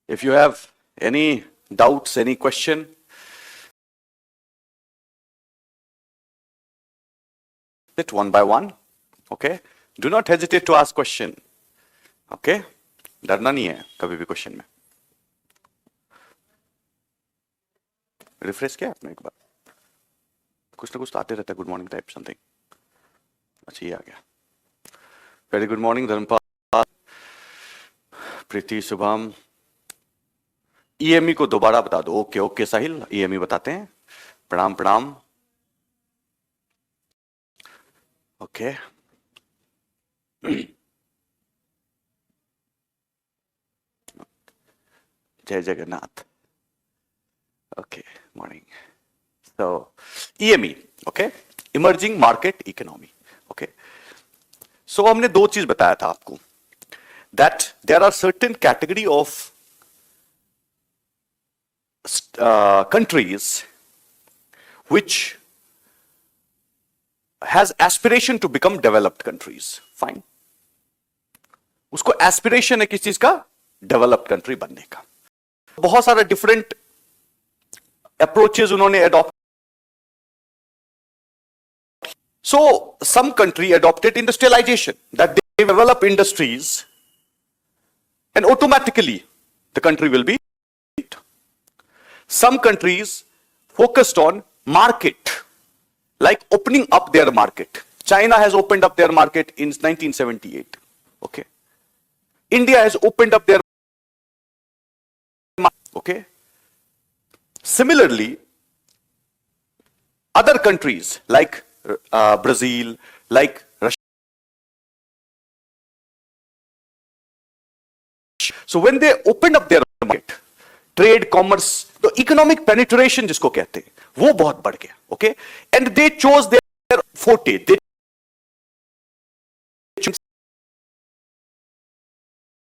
If you have any doubts, any question, it one by one. Okay? Do not hesitate to ask question. Okay? डरना नहीं है कभी भी question में. Refresh किया आपने एक बार? कुछ ना कुछ तो आते रहता है. Good morning type something. अच्छा ये आ गया. वेरी गुड मॉर्निंग धर्मपाल, प्रीति, शुभम. ईएमई को दोबारा बता दो. ओके ओके साहिल, ईएमई बताते हैं. प्रणाम प्रणाम. ओके जय Jagannath. Okay morning. So EME, okay, emerging market economy. Okay, so हमने दो चीज बताया था आपको, that there are certain category of countries which has aspiration to become developed countries. Fine. उसको aspiration है किस चीज का? Developed country बनने का. बहुत सारा different approaches उन्होंने adopt. So some country adopted industrialization, that they develop industries and automatically the country will be. Some countries focused on market, like opening up their market. China has opened up their market in 1978. Okay. India has opened up their market. Okay. Similarly, other countries like Brazil, like Russia. So when they opened up their market, trade, commerce, तो economic penetration जिसको कहते हैं वो बहुत बढ़ गया. Okay, and they chose their forte. They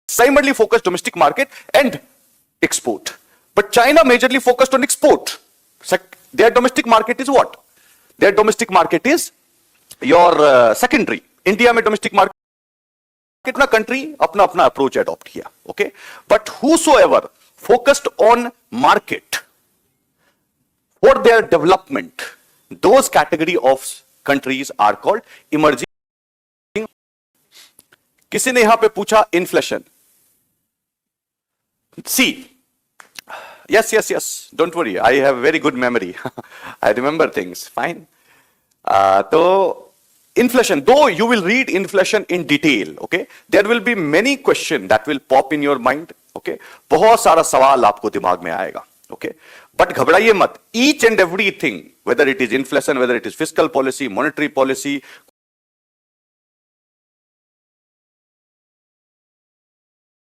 primarily focused domestic market and export, but China majorly focused on export. Their domestic market is what? Their domestic market is your secondary. India में domestic market कितना country अपना अपना approach adopt किया. Okay, but whosoever focused on market for their development, those category of countries are called emerging. किसी ने यहां पे पूछा inflation. See, yes, don't worry, I have very good memory. I remember things fine. So inflation, though you will read inflation in detail, okay, there will be many questions that will pop in your mind. Okay, बहुत सारा सवाल आपको दिमाग में आएगा. Okay, but घबराइए मत. Each and everything, whether it is inflation, whether it is fiscal policy, monetary policy,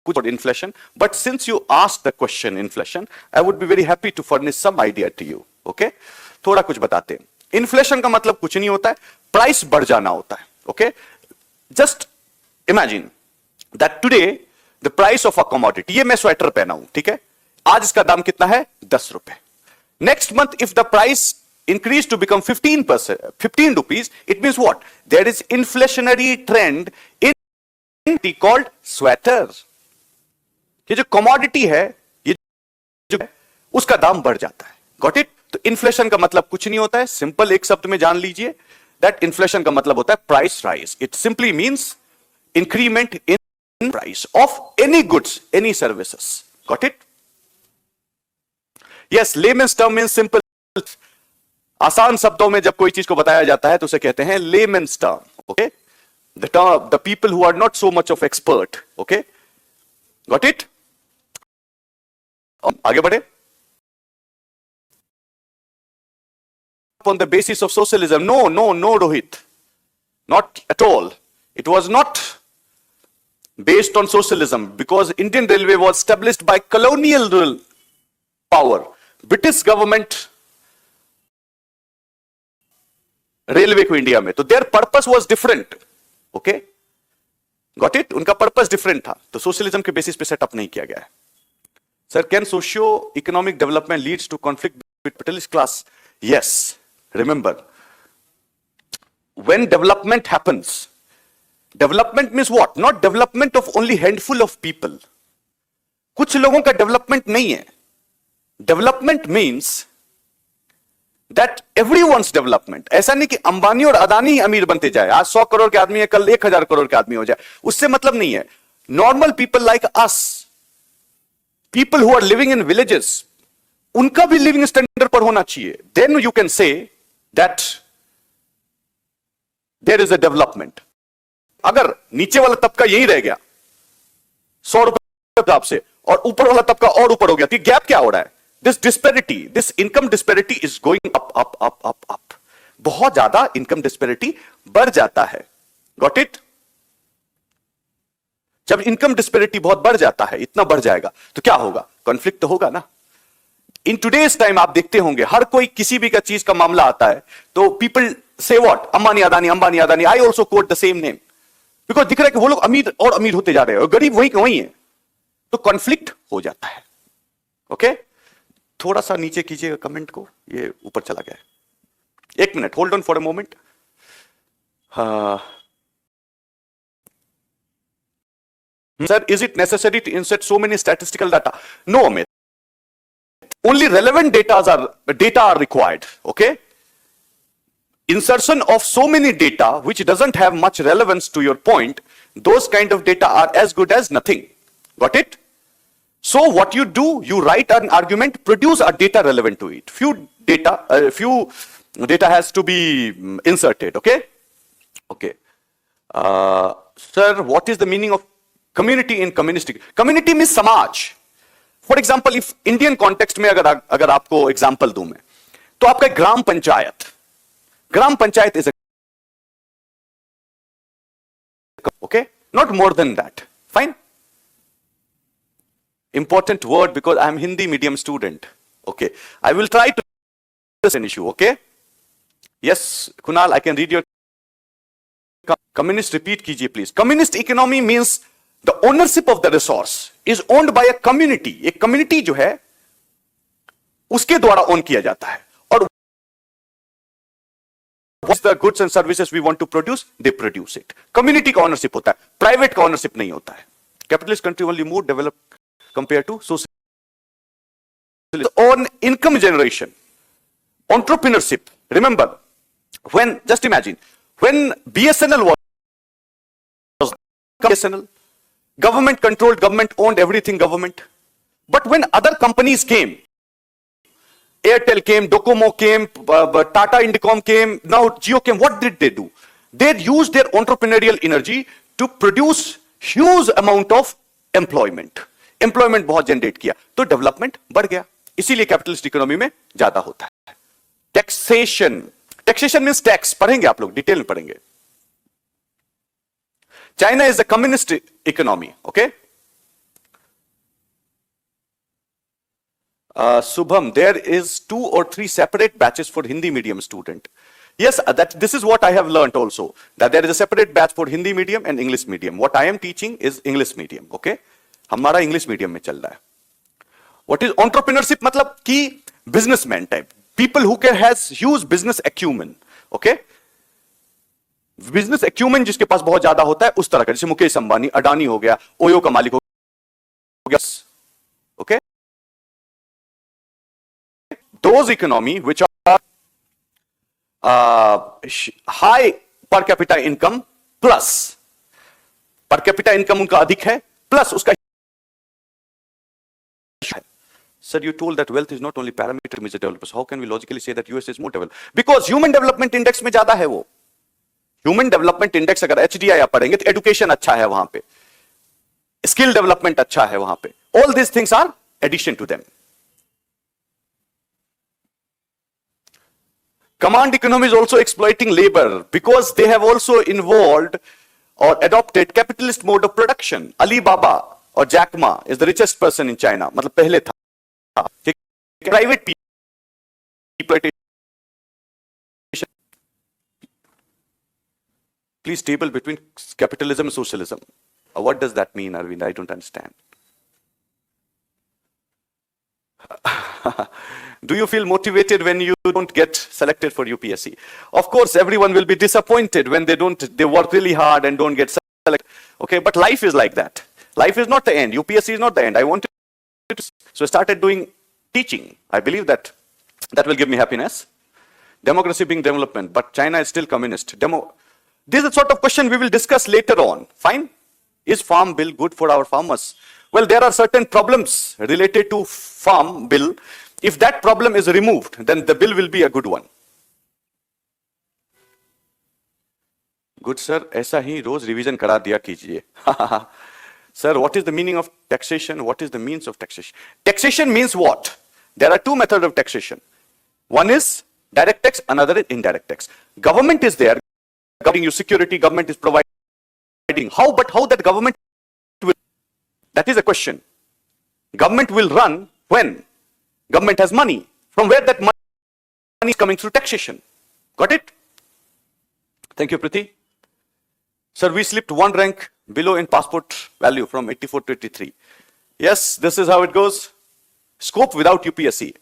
कुछ inflation. But since you asked the question inflation, I would be very happy to furnish some idea to you. Okay, थोड़ा कुछ बताते हैं. Inflation का मतलब कुछ नहीं होता है, प्राइस बढ़ जाना होता है. Okay, just imagine that today the price of a commodity, ये मैं स्वेटर पहना हूं, ठीक है, आज इसका दाम कितना है? 10 रुपए. Next month if the price increase to become 15 rupees, it means what? There is inflationary trend in cold sweater. ये जो कमोडिटी है, ये जो है, उसका दाम बढ़ जाता है. Got it? तो इन्फ्लेशन का मतलब कुछ नहीं होता है. सिंपल एक शब्द में जान लीजिए, दैट इन्फ्लेशन का मतलब होता है price rise. It simply means increment in price of any goods, any services. Got it? Yes, layman's term means simple. आसान शब्दों में जब कोई चीज को बताया जाता है तो उसे कहते हैं layman's term. Okay? The people who are not so much of expert. Okay? Got it? आगे बढ़े. On the basis of socialism. No, Rohit. Not at all. It was not based on socialism, because Indian Railway was established by colonial power. British government railway को India में, तो their purpose was different. Okay, got it? उनका purpose different था, तो socialism के basis पे setup नहीं किया गया है. Sir, can socio-economic development leads to conflict with capitalist class? Yes. Remember, when development happens, development means what? Not development of only handful of people. कुछ लोगों का डेवलपमेंट नहीं है. Development means that everyone's development. ऐसा नहीं कि अंबानी और अदानी ही अमीर बनते जाए. आज 100 करोड़ के आदमी है, कल 1000 करोड़ के आदमी हो जाए, उससे मतलब नहीं है. Normal people like us, people who are living in villages, उनका भी लिविंग स्टैंडर्ड पर होना चाहिए. Then you can say that there is a development. अगर नीचे वाला तबका यही रह गया 100 रुपए हिसाब से, और ऊपर वाला तबका और ऊपर हो गया, तो गैप क्या हो रहा है? This disparity, this income disparity is going up up up up up. बहुत ज्यादा इनकम डिस्पेरिटी बढ़ जाता है. Got it? जब इनकम डिस्पेरिटी बहुत बढ़ जाता है, इतना बढ़ जाएगा, तो क्या होगा? कॉन्फ्लिक्ट तो होगा ना. इन टुडेज टाइम आप देखते होंगे, हर कोई किसी भी का चीज का मामला आता है तो people say what, Ambani Adani, Ambani Adani. I also quote the same name because दिख रहा है कि वो लोग अमीर और अमीर होते जा रहे हैं और गरीब वही के वही है, तो कॉन्फ्लिक्ट हो जाता है. ओके, थोड़ा सा नीचे कीजिएगा कमेंट को, ये ऊपर चला गया है. एक minute, hold on for a moment. Sir, is it necessary to insert so many statistical data? No, Amit. Only relevant data are required. Okay? Insertion of so many data which doesn't have much relevance to your point, those kind of data are as good as nothing. Got it? So what you do, you write an argument, produce a data relevant to it. Few data has to be inserted. Okay? Okay. Sir, what is the meaning of community in communistic? Community means समाज. For example, if Indian context में अगर आपको example दूं मैं, तो आपका ग्राम panchayat is a, okay, not more than that. Fine. Important word because I am Hindi medium student. Okay, I will try to this an issue. Okay. Yes, Kunal, I can read your communist. Repeat कीजिए please. Communist economy means the ownership of the resource is owned by a community. एक community जो है उसके द्वारा own किया जाता है, और what's the goods and services we want to produce, they produce it. Community का ownership होता है, private का ownership नहीं होता है. Capitalist country only more developed compared to socialist. On income generation, entrepreneurship. Remember, when, just imagine, when BSNL was BSNL, government controlled, government owned everything, government. But when other companies came, Airtel came, Docomo came, Tata Indicom came, now Jio came, what did they do? They used their entrepreneurial energy to produce huge amount of employment. Employment बहुत generate किया, तो development बढ़ गया. इसीलिए capitalist economy में ज्यादा होता है. Taxation, taxation means tax. पढ़ेंगे आप लोग, डिटेल में पढ़ेंगे. China is a communist economy. Okay. Subham, there is 2 or 3 separate batches for Hindi medium student. Yes, this is what I have learned also, that there is a separate batch for Hindi medium and English medium. What I am teaching is English medium. Okay. हमारा English medium में चल रहा है. What is entrepreneurship? मतलब कि businessman type, people who has huge business acumen. Okay. Business acumen जिसके पास बहुत ज्यादा होता है, उस तरह का, जैसे मुकेश अंबानी, अडानी हो गया, ओयो का मालिक हो गया. Okay, those economy which are high per capita income, plus per capita income उनका अधिक है, प्लस उसका. Sir, you told that wealth is not only parameter to measure developers. How can we logically say that US is more developed? Because human development index में ज्यादा है वो. Human development index अगर HDI आप पढ़ेंगे तो education अच्छा है वहां पे, स्किल डेवलपमेंट अच्छा है वहां पे. All this things are addition to them. Command economy is also exploiting labour because they have also involved और adopted capitalist mode of production. Alibaba और Jack Ma is the richest person in China, मतलब पहले था. Private people. Please table between capitalism and socialism. What does that mean, Arvind? I don't understand. Do you feel motivated when you don't get selected for UPSC? Of course, everyone will be disappointed when they work really hard and don't get selected. Okay, but life is like that. Life is not the end. UPSC is not the end. I want to So I started doing teaching. I believe that will give me happiness. Democracy being development, but China is still communist. This is the sort of question we will discuss later on. Fine? Is farm bill good for our farmers? Well, there are certain problems related to farm bill. If that problem is removed, then the bill will be a good one. Good sir, ऐसा ही रोज revision करा दिया कीजिए. Sir, what is the meaning of taxation? What is the means of taxation? Taxation means what? There are two methods of taxation. One is direct tax, another is indirect tax. Government is there, giving you security, government is providing. How that government will, that is a question. Government will run when government has money. From where that money is coming through taxation. Got it? Thank you, Priti. Sir, we slipped one rank below in passport value from 84 to 83. Yes, this is how it goes. Scope without UPSC.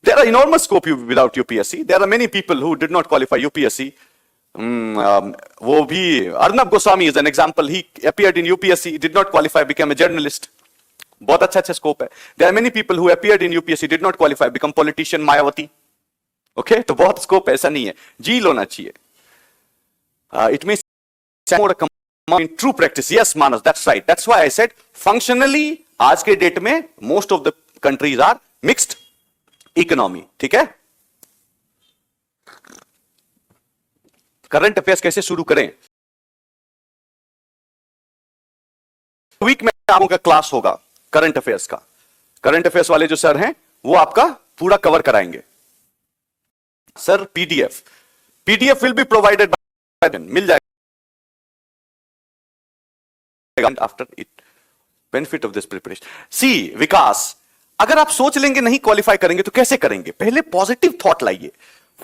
There are enormous scope without UPSC. There are many people who did not qualify UPSC. वो भी Arnab Goswami is an example. He appeared in UPSC, did not qualify, became a journalist. बहुत अच्छा scope है. There are many people who appeared in UPSC, did not qualify, become politician, Mayawati. Okay, तो बहुत scope ऐसा नहीं है. जील होना चाहिए. It means more in true practice. Yes, Manas, that's right. That's why I said functionally आज के date में most of the countries are mixed economy. ठीक है? करंट अफेयर्स कैसे शुरू करें? वीक में आपका का क्लास होगा करंट अफेयर्स का. करंट अफेयर्स वाले जो सर हैं वो आपका पूरा कवर कराएंगे. Sir PDF will be provided by them, मिल जाएगा after it. Benefit of this preparation. See Vikas, अगर आप सोच लेंगे नहीं क्वालिफाई करेंगे तो कैसे करेंगे? पहले पॉजिटिव थॉट लाइए.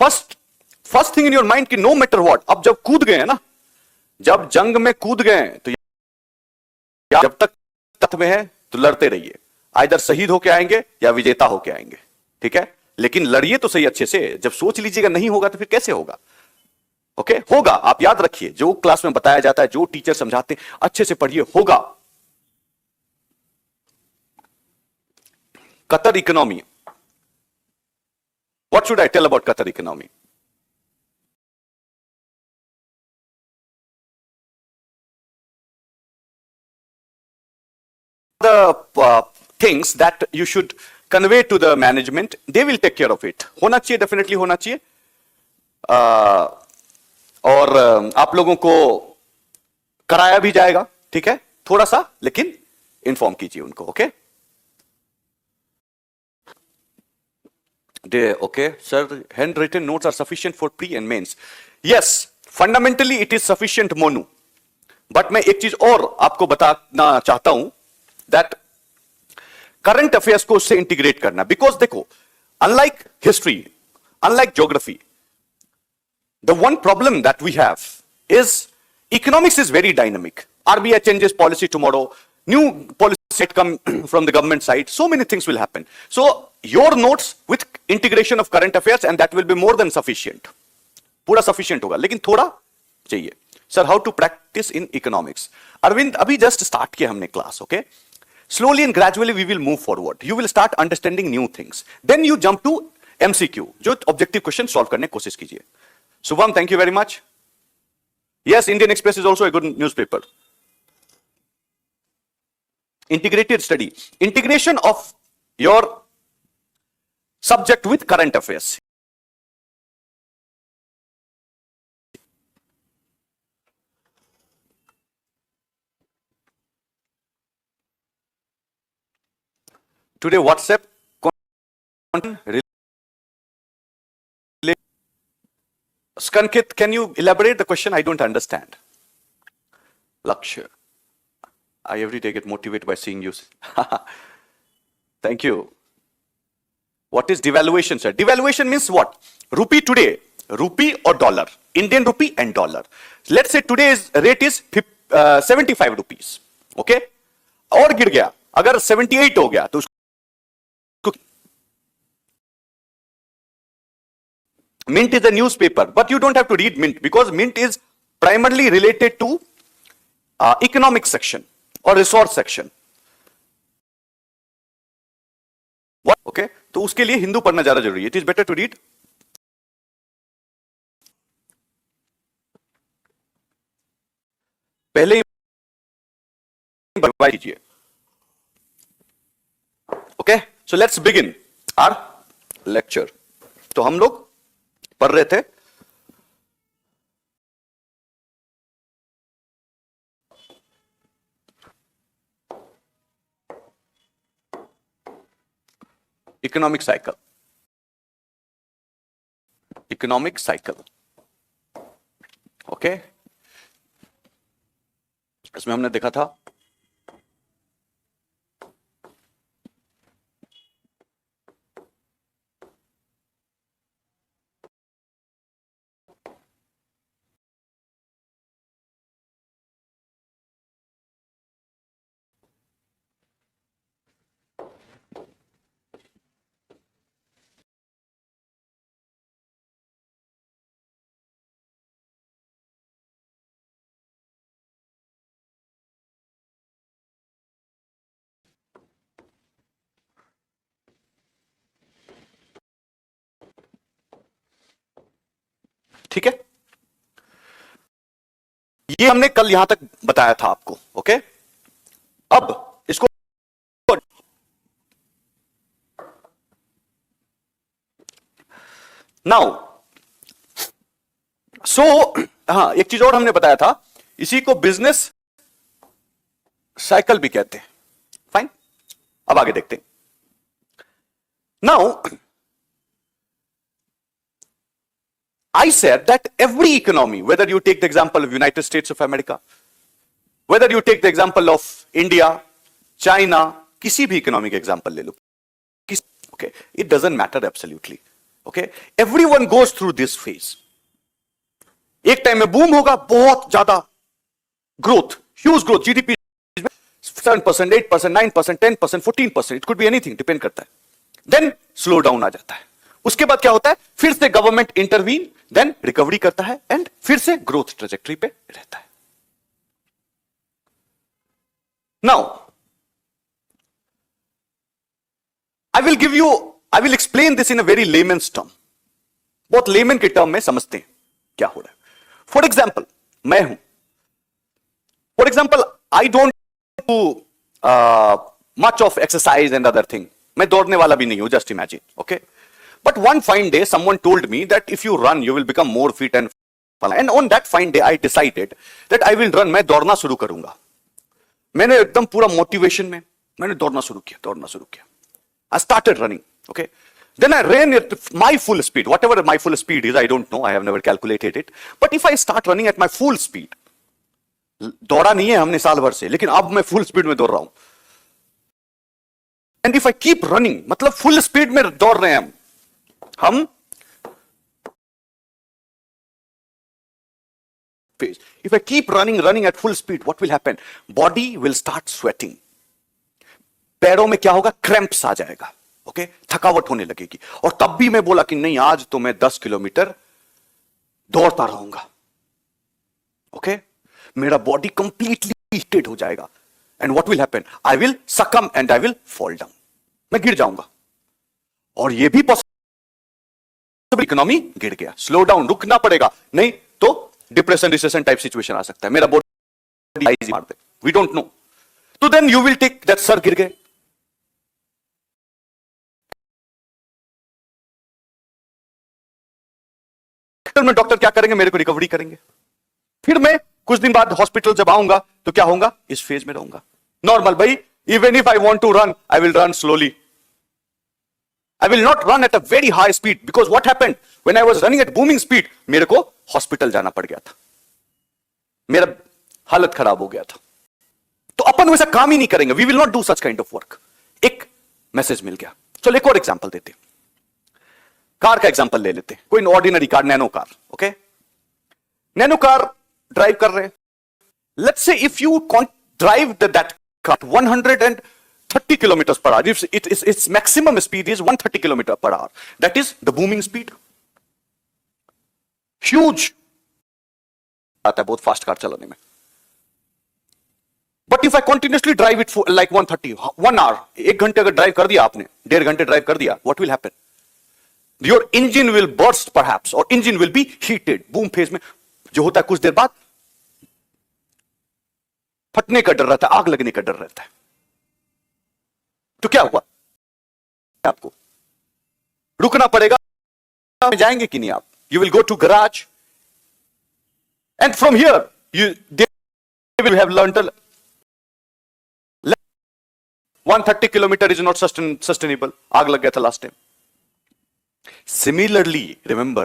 First thing in your mind कि नो मैटर व्हाट, अब जब कूद गए ना, जब जंग में कूद गए तो जब तक तख्त में है तो लड़ते रहिए. आइदर शहीद होके आएंगे या विजेता होके आएंगे. ठीक है, लेकिन लड़िए तो सही अच्छे से. जब सोच लीजिएगा नहीं होगा तो फिर कैसे होगा? ओके, होगा. आप याद रखिए, जो क्लास में बताया जाता है, जो टीचर समझाते हैं, अच्छे से पढ़िए, होगा. Qatar economy, what should I tell about Qatar economy? The things that you should convey to the management, they will take care of it. होना चाहिए, डेफिनेटली होना चाहिए. और आप लोगों को कराया भी जाएगा. ठीक है, थोड़ा सा, लेकिन इन्फॉर्म कीजिए उनको. Okay okay sir, hand written notes are sufficient for pre and mains. Yes, fundamentally it is sufficient Monu. But मैं एक चीज और आपको बताना चाहता हूं, दैट करंट अफेयर्स को उससे इंटीग्रेट करना. बिकॉज देखो, unlike history, unlike geography, the one problem that we have is economics is very dynamic. RBI changes policy tomorrow, new policy come from the government side, so many things will happen. So your notes with integration of current affairs, and that will be more than sufficient. पूरा sufficient होगा, लेकिन थोड़ा चाहिए. Sir, how to practice in economics? Arvind, अभी just start किया हमने class, okay? Slowly and gradually we will move forward. You will start understanding new things. Then you jump to MCQ, जो objective question solve करने की कोशिश कीजिए. Subham, thank you very much. Yes, Indian Express is also a good newspaper. Integrated study. Integration of your subject with current affairs. Today, WhatsApp content. Skankit, can you elaborate the question? I don't understand. Lakshya, I every day get motivated by seeing you. Thank you. What is devaluation, sir? Devaluation means what? Rupee today, rupee or dollar, Indian rupee and dollar. Let's say today's rate is 75 rupees. Okay? और गिर गया, अगर 78 हो गया तो Mint is a newspaper, but you don't have to read Mint, because Mint is primarily related to economic section or resource section. तो उसके लिए हिंदू पढ़ना ज्यादा जरूरी है. It is better to read. पहले ही कीजिए. Okay, so let's begin our lecture. तो हम लोग पढ़ रहे थे economic cycle. Economic cycle. Okay, इसमें हमने देखा था ठीक है. ये हमने कल यहां तक बताया था आपको. ओके, अब इसको नाउ सो हाँ, एक चीज और हमने बताया था, इसी को बिजनेस साइकिल भी कहते हैं. फाइन, अब आगे देखते हैं. Now I said that every economy, whether you take the example of United States of America, whether you take the example of India, China, किसी भी economic example ले लो, okay, it doesn't matter absolutely. Okay, everyone goes through this phase. एक time में boom होगा, बहुत ज्यादा growth, huge growth, GDP 7%, 8%, 9%, 10%, 14%, it could be anything, depend करता है. Then slow down आ जाता है. उसके बाद क्या होता है, फिर से गवर्नमेंट इंटरवीन, देन रिकवरी करता है एंड फिर से ग्रोथ ट्रेजेक्टरी पे रहता है. Now I will explain this in a very lemons term. बहुत लेमन के टर्म में समझते हैं क्या हो रहा है. फॉर एग्जाम्पल, मैं हूं, for example I don't do much of exercise and other thing. मैं दौड़ने वाला भी नहीं हूं, just imagine. Okay, but one fine day someone told me that if you run you will become more fit and on that fine day I decided that I will run. मैं दौड़ना शुरू करूंगा. मैंने एकदम पूरा मोटिवेशन में मैंने दौड़ना शुरू किया. I started running. Okay, then I ran at my full speed, whatever my full speed is, I don't know, I have never calculated it, but if I start running at my full speed, दौड़ा नहीं है हमने साल भर से, लेकिन अब मैं फुल स्पीड में दौड़ रहा हूं. And if I keep running, मतलब फुल स्पीड में दौड़ रहे हैं हम phase. If I keep running at full speed, what will happen? Body will start sweating. पैरों में क्या होगा, क्रैम्प्स आ जाएगा. ओके, थकावट होने लगेगी. और तब भी मैं बोला कि नहीं, आज तो मैं 10 किलोमीटर दौड़ता रहूंगा. ओके, मेरा बॉडी कंप्लीटली हीटेड हो जाएगा. And what will happen, I will succumb and I will fall down. मैं गिर जाऊंगा. और यह भी इकोनॉमी गिर गया, स्लो डाउन, रुकना पड़ेगा, नहीं तो डिप्रेशन रिसेशन टाइप सिचुएशन आ सकता है. मेरा बॉडी मार दे, वी डोंट नो. तो then you will take that, sir गिर गए, में डॉक्टर क्या करेंगे, मेरे को रिकवरी करेंगे. फिर मैं कुछ दिन बाद हॉस्पिटल जब आऊंगा तो क्या होगा, इस फेज में रहूंगा. नॉर्मल भाई, even if I want to run, I will run slowly. I will not run at a very high speed because what happened when I was running at booming speed, मेरे को hospital जाना पड़ गया था, मेरा हालत खराब हो गया था. तो अपन वैसा काम ही नहीं करेंगे. We will not do such kind of work. एक मैसेज मिल गया. चलो एक और एग्जांपल देते हैं. कार का एग्जांपल ले लेते हैं. कोई ordinary car, nano car. Okay, nano car drive कर रहे हैं. Let's say if you drive that car 130 kilometers per hour. Its maximum speed is 130 kilometers per hour. That is the booming speed. Huge. आता है बहुत fast car चलाने में. But if I continuously drive it like 130, 1 hour, 1 घंटे अगर drive कर दिया आपने, 1.5 घंटे ड्राइव कर दिया, what will happen? Your engine will burst perhaps, और engine will be heated. Boom phase में जो होता है कुछ देर बाद फटने का डर रहता है, आग लगने का डर रहता है। तो क्या हुआ? आपको रुकना पड़ेगा। जाएंगे कि नहीं आप? You will go to garage and from here you they will have learned 130 kilometre is not sustainable. आग लग गया था last time. Similarly, remember,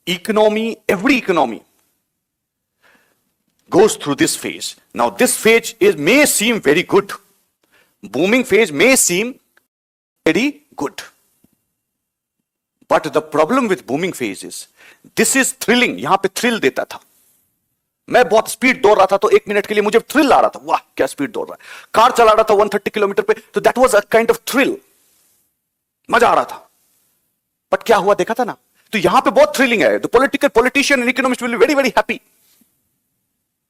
economy, every economy goes through this phase. Now, this phase may seem very good. Booming phase may seem very good. But the problem with booming phase is, this is thrilling. यहां पे thrill देता था। मैं बहुत speed दौड़ रहा था तो 1 मिनट के लिए मुझे थ्रिल आ रहा था, वाह क्या स्पीड दौड़ रहा है। कार चला रहा था 130 किलोमीटर पे, तो that was a kind of thrill, मजा आ रहा था। बट क्या हुआ देखा था ना? तो यहां पे बहुत थ्रिलिंग है। The politician and economist will be very very happy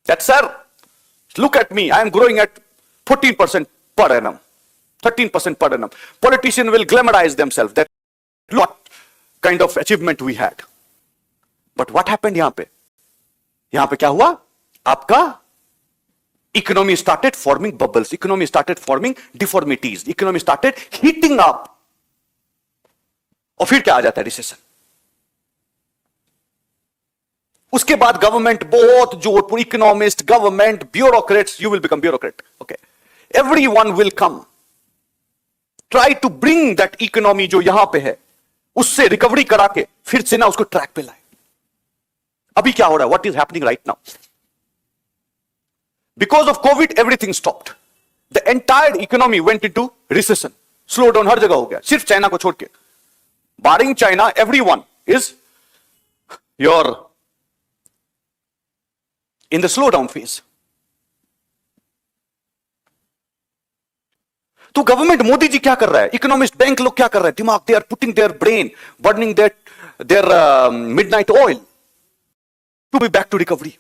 that sir look at me, I am growing at 14% per annum, 13% per annum. Politician will glamorize themselves that what kind of achievement we had. But what happened यहां पे? यहां पे क्या हुआ? आपका economy started forming bubbles, economy started forming deformities, economy started heating up, और फिर क्या आ जाता है? रिसेशन। उसके बाद गवर्नमेंट बहुत जोर, economist, government, bureaucrats, you will become bureaucrat, okay, everyone will come try to bring that economy जो यहां पे है उससे रिकवरी करा के फिर से ना उसको ट्रैक पे लाए। अभी क्या हो रहा है? What is happening right now? Because of covid everything stopped, the entire economy went into recession, slow down हर जगह हो गया, सिर्फ चाइना को छोड़ के। Barring China, everyone is in the slowdown phase. तो गवर्नमेंट मोदी जी क्या कर रहा है? इकोनॉमिस्ट, बैंक लोग क्या कर रहे हैं? दिमाग, they are putting their brain, burning their midnight oil to be back to recovery.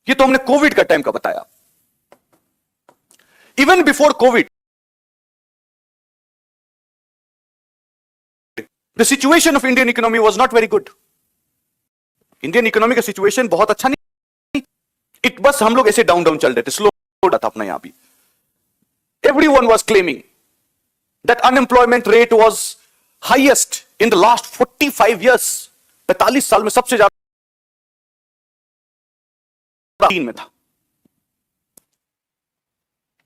ये तो हमने कोविड का टाइम का बताया। Even before COVID the situation of Indian economy was not very good. Indian economy का situation बहुत अच्छा नहीं, it बस हम लोग ऐसे डाउन डाउन चल रहे थे, स्लो था अपना यहां भी। Everyone was claiming that unemployment rate was highest in the last 45 years. 45 साल में सबसे ज्यादा में था।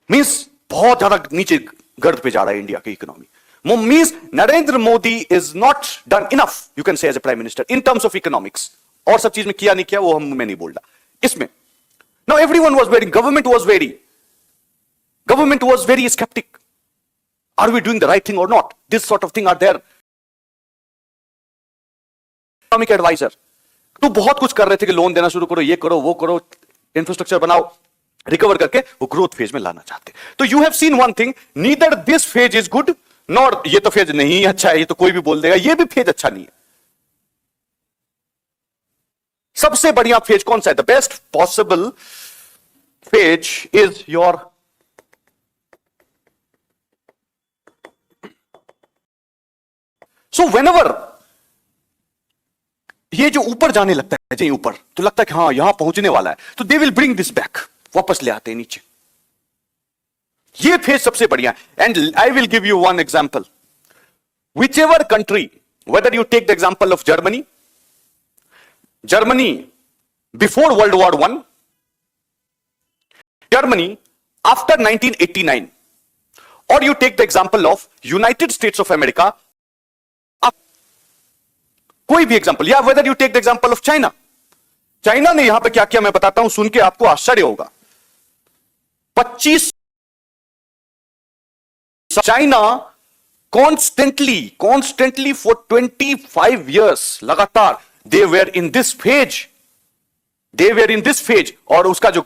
मींस बहुत ज्यादा नीचे गर्द पे जा रहा है इंडिया की economy. Means Narendra Modi is not done enough, you can say, as a prime minister in terms of economics. और सब चीज में किया नहीं किया वो मैं नहीं बोल रहा इसमें। Now everyone was waiting, government was very skeptic. Are we doing the right thing or not? This sort of thing are there. Economic advisor तो बहुत कुछ कर रहे थे कि लोन देना शुरू करो, ये करो, वो करो, इंफ्रास्ट्रक्चर बनाओ, रिकवर करके वो ग्रोथ फेज में लाना चाहते। तो you have seen one thing, neither this phase is good nor, ये तो फेज नहीं अच्छा है, ये तो कोई भी बोल देगा, ये भी फेज अच्छा नहीं है। सबसे बढ़िया फेज कौन सा है? The best possible phase is your so whenever ये जो ऊपर जाने लगता है, जो ऊपर तो लगता है कि हाँ यहां पहुंचने वाला है, तो they will bring this back, वापस ले आते हैं नीचे। ये फेज सबसे बढ़िया। And I will give you one example, whichever country, whether you take the example of Germany, before World War one, Germany after 1989, और you take the example of United States of America, कोई भी example, या whether you take the example of China. China ने यहां पे क्या किया मैं बताता हूं, सुन के आपको आश्चर्य होगा। 25 चाइना कॉन्स्टेंटली फॉर 25 years लगातार they were in this phase, और उसका जो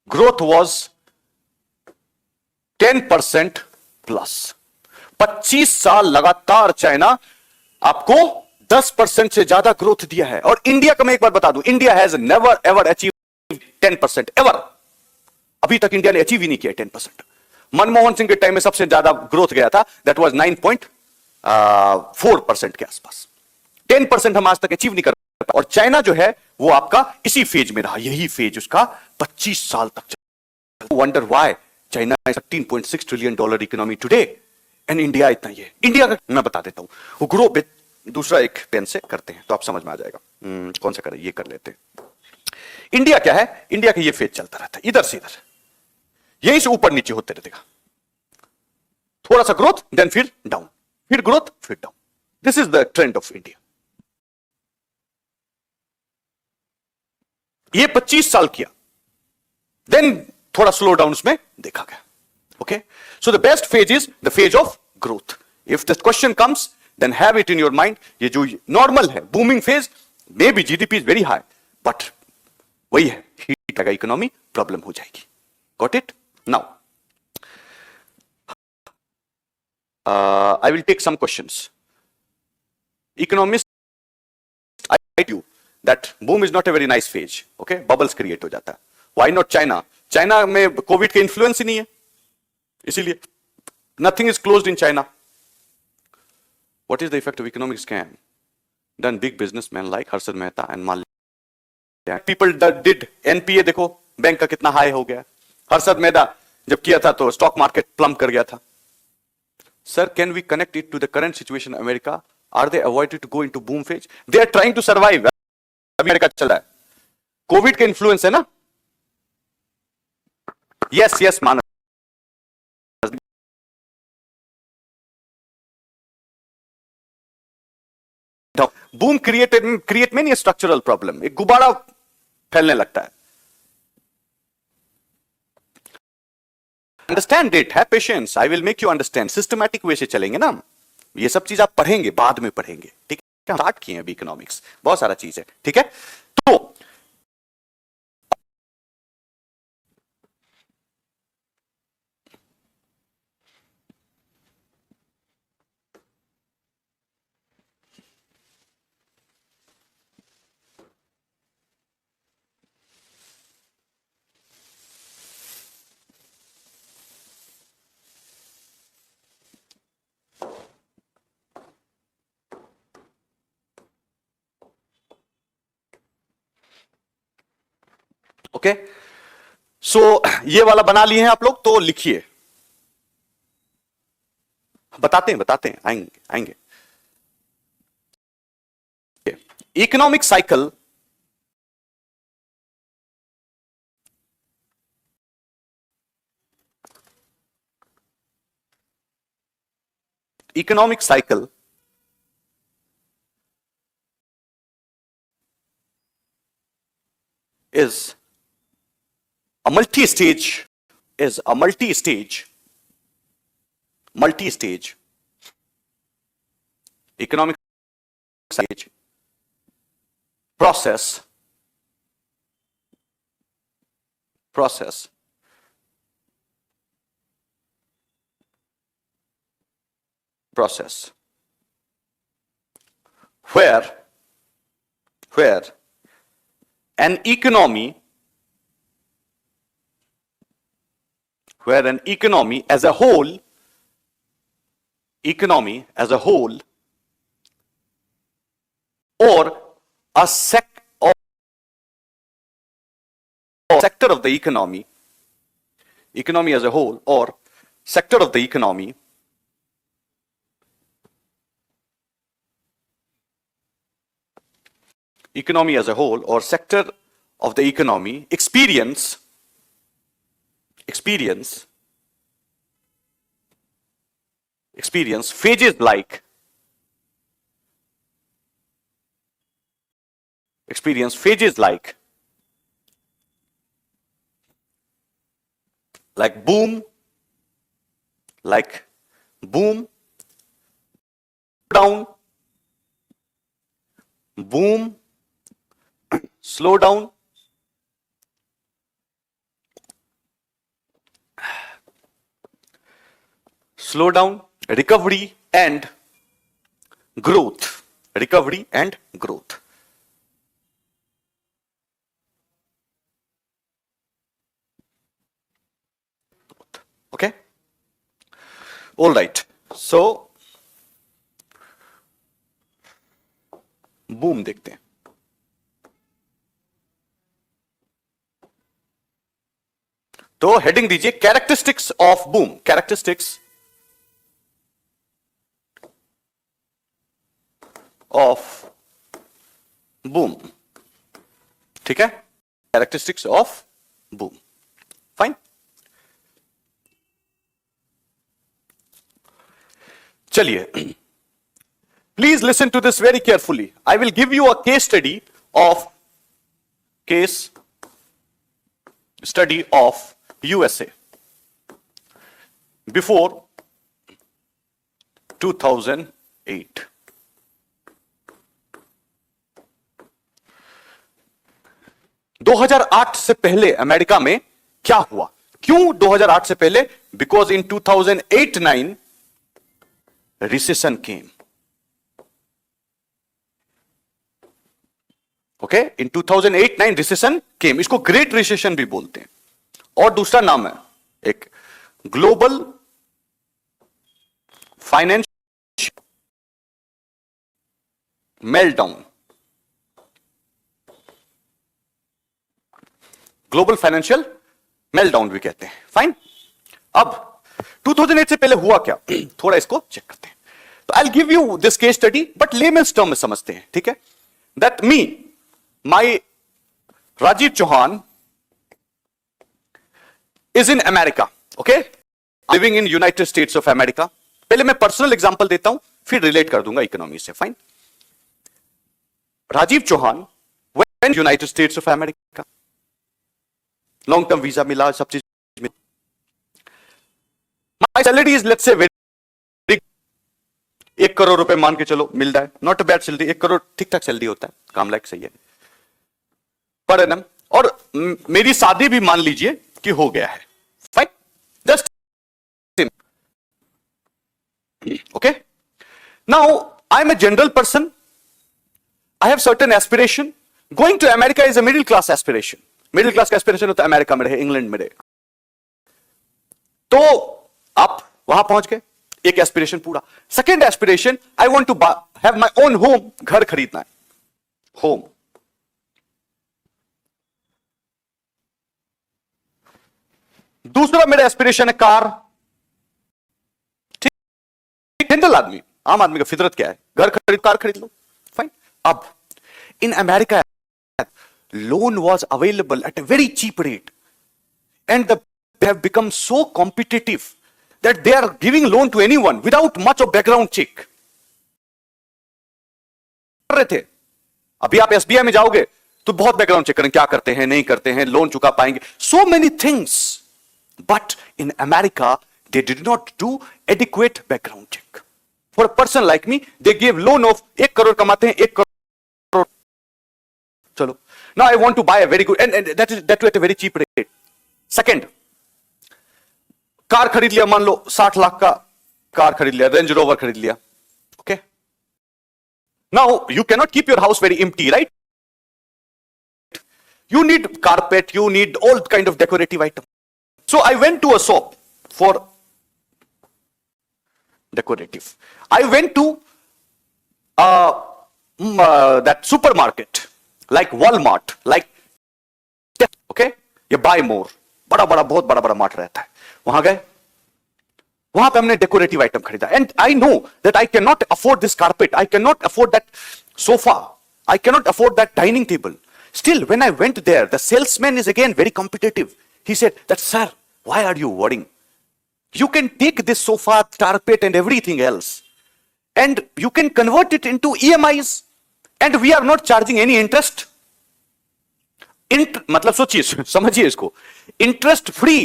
ग्रोथ वॉज 10% प्लस। 25 साल लगातार चाइना आपको 10% से ज्यादा ग्रोथ दिया है। और इंडिया का मैं एक बार बता दूं, India has never ever achieve 10% ever. अभी तक इंडिया ने अचीव ही नहीं किया 10%। मनमोहन सिंह के टाइम में सबसे ज्यादा ग्रोथ गया था, दैट वाज 9.4% के आसपास। 10% हम आज तक अचीव नहीं कर पाए। और चाइना जो है वो आपका इसी फेज में रहा, यही फेज उसका 25 साल तक चला। Wonder why China is $13.6 trillion economy today and India इतना ही है। इंडिया का मैं बता देता हूं, वो ग्रो दूसरा एक पेन से करते हैं तो आप समझ में आ जाएगा। कौन सा करें, ये कर लेते हैं। इंडिया क्या है, इंडिया का ये फेज चलता रहता है इधर से इधर, यहीं से ऊपर नीचे होते रहेगा। थोड़ा सा ग्रोथ देन फिर डाउन, फिर ग्रोथ फिर down. This is the trend of India. ये 25 साल किया, देन थोड़ा स्लो डाउन उसमें देखा गया। Okay, so the best phase is the phase of growth. If the question comes then have it in your mind, ये जो नॉर्मल है booming phase, may be GDP is very high, but वही है, heat लगा economy, problem हो जाएगी। Got it? Now I will take some questions. Economists, I write you that boom is not a very nice phase. Okay, bubbles create हो जाता है। Why not China? China में Covid के influence ही नहीं है, इसीलिए nothing is closed in China. What is the effect of economic scam done big businessmen like Harshad Mehta and Mallya? People that did NPA, देखो bank का कितना high हो गया। हर्षद मेहता जब किया था तो स्टॉक मार्केट प्लम कर गया था। Sir, can we connect it to the current situation in America? Are they avoided to go into boom phase? They are trying to survive. America चला है, कोविड का इन्फ्लुएंस है ना। यस यस मानव, boom create में नहीं structural problem, एक गुब्बारा फैलने लगता है। अंडरस्टैंड इट, है patience, I will make you understand. Systematic way से चलेंगे ना, ये सब चीज आप पढ़ेंगे, बाद में पढ़ेंगे, ठीक है। स्टार्ट किए अभी इकोनॉमिक्स, बहुत सारा चीज है, ठीक है। तो ओके, सो ये वाला बना लिए हैं आप लोग, तो लिखिए, बताते हैं आएंगे आएंगे। Economic cycle is a multi-stage economic stage process where an economy as a whole or a sector of the economy as a whole or sector of the economy as a whole or sector of the economy experience phases like boom, down, boom, slow down, recovery and growth. All right, so boom देखते हैं। तो heading दीजिए characteristics of boom, characteristics of boom, ठीक है, characteristics of boom, fine. चलिए, please listen to this very carefully. I will give you a case study of USA before 2008। दो 2008 से पहले अमेरिका में क्या हुआ? क्यों 2008 से पहले? Because in 2008-9 recession came. Okay, in 2008-9 recession came. इसको ग्रेट रिसेशन भी बोलते हैं, और दूसरा नाम है एक global financial meltdown. Global financial meltdown भी कहते हैं, फाइन। अब 2008 से पहले हुआ क्या, थोड़ा इसको चेक करते हैं। तो I will give you this case study, but layman's term में समझते हैं, ठीक है। That my Rajiv Chauhan is in America, okay, living in United States of America। पहले मैं पर्सनल एग्जांपल देता हूं, फिर रिलेट कर दूंगा इकोनॉमी से, fine. Rajiv Chauhan went United States of America, long term visa मिला, सब चीज मिला। My salary is let's say very, 1 crore रुपए मान के चलो मिल रहा है, not a bad salary, 1 crore ठीक ठाक सैलरी होता है, काम लायक सही है पर एनम। और मेरी शादी भी मान लीजिए कि हो गया है, fine, just okay. Now I am a general person, I have certain aspiration. Going to America is a middle class aspiration. Middle class का एस्पिरेशन होता है अमेरिका में रहे, इंग्लैंड में रहे। तो आप वहां पहुंच गए, एक एस्पिरेशन पूरा। Second aspiration, I want to have my own home, घर खरीदना है, होम। दूसरा मेरा एस्पिरेशन है कार, ठीक, जनरल आदमी, आम आदमी का फितरत क्या है, घर खरीद, कार खरीद लो, फाइन। अब in America loan was available at a very cheap rate, and they have become so competitive that they are giving loan to anyone without much of background check। कर रहे थे, अभी आप SBI में जाओगे तो बहुत बैकग्राउंड चेक करें, क्या करते हैं, नहीं करते हैं, लोन चुका पाएंगे, so many things। But in America they did not do adequate background check। For a person like me, they gave loan of 1 crore कमाते हैं, 1 करोड़, चलो। Now I want to buy a very good, and that too at a very cheap rate। Second, car खरीद लिया, मान लो 60 लाख का car खरीद लिया, range rover खरीद लिया, okay। Now you cannot keep your house very empty, right? You need carpet, you need all kind of decorative item। So I went to a shop for decorative। I went to that supermarket like Walmart, like, okay, ये buy more, बड़ा बड़ा, बहुत बड़ा बड़ा mart रहता है, वहां गए, वहां पे हमने डेकोरेटिव आइटम खरीदा। And I know that I can not afford this carpet, I can not afford that sofa, I can not afford that dining table. Still, when I went there, the salesman is again very competitive। He said that, sir, why are you worrying? You can take this sofa, carpet and everything else, and you can convert it into EMIs, and we are not charging any interest। मतलब सोचिए, समझिए इसको, interest free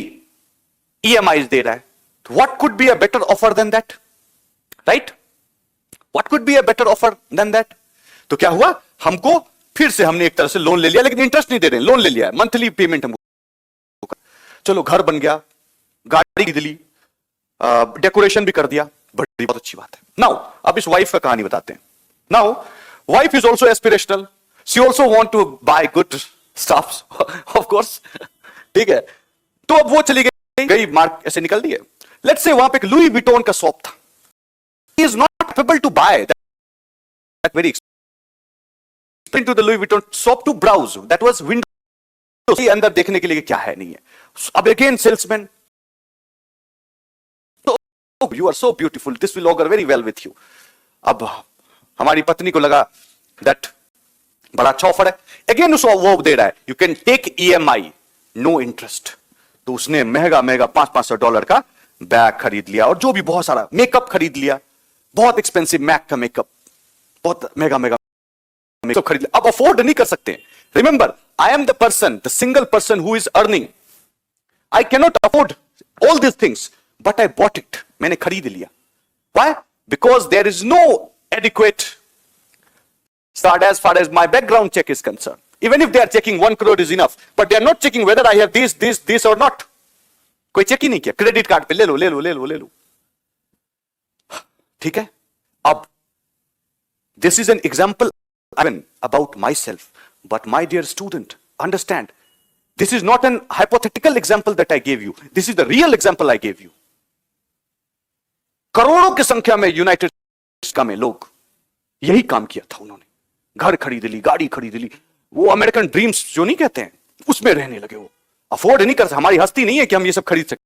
EMIs दे रहा है। What could be a better offer than that, right? What could be a better offer than that? तो क्या हुआ, हमको फिर से हमने एक तरह से लोन ले लिया, लेकिन इंटरेस्ट नहीं दे रहे, लोन ले लिया, मंथली पेमेंट हमको। चलो घर बन गया, गाड़ी खरीद ली, डेकोरेशन भी कर दिया, बड़ी बहुत अच्छी बात है। नाउ अब इस वाइफ का कहानी बताते हैं। Now wife is also aspirational, she also want to buy good stuffs, of course, ठीक है। तो अब वो चली गई मार्क ऐसे निकल दी है। लेट्स से वहां पे एक लुई विटोन का शॉप था, he is not able to buy that very expensive to the Louis Vuitton shop to browse, that was window अंदर देखने के लिए क्या है नहीं है. अब again salesman, you are so beautiful, this will augur very well with you. अब हमारी पत्नी को लगा दैट बड़ा अच्छा ऑफर है, अगेन उसको वो दे रहा है, you can take EMI no interest. तो उसने महंगा महंगा $500 का बैग खरीद लिया और जो भी बहुत सारा मेकअप खरीद लिया, बहुत एक्सपेंसिव मैक का मेकअप, बहुत महंगा महंगा मेकअप खरीद लिया. अब अफोर्ड नहीं कर सकते. Remember, I am the person, the single person who is earning. I can not afford all this things, but I bought it. मैंने खरीद लिया. Why? Because there is no adequate start as far as my background check is concerned. Even if they are checking 1 crore is enough, but they are not checking whether I have this or not. कोई check ही नहीं किया. Credit card पे ले लो ले लो ले लो ले लो. ठीक है. अब this is an example even about myself, but my dear student, understand, this is not an hypothetical example that I gave you. This is the real example I gave you. करोड़ों की संख्या में यूनाइटेड स्टेट्स में लोग यही काम किया था. उन्होंने घर खरीद ली, गाड़ी खरीद ली, वो अमेरिकन ड्रीम्स जो नहीं कहते हैं उसमें रहने लगे. वो अफोर्ड नहीं कर सकते. हमारी हस्ती नहीं है कि हम ये सब खरीद सकते.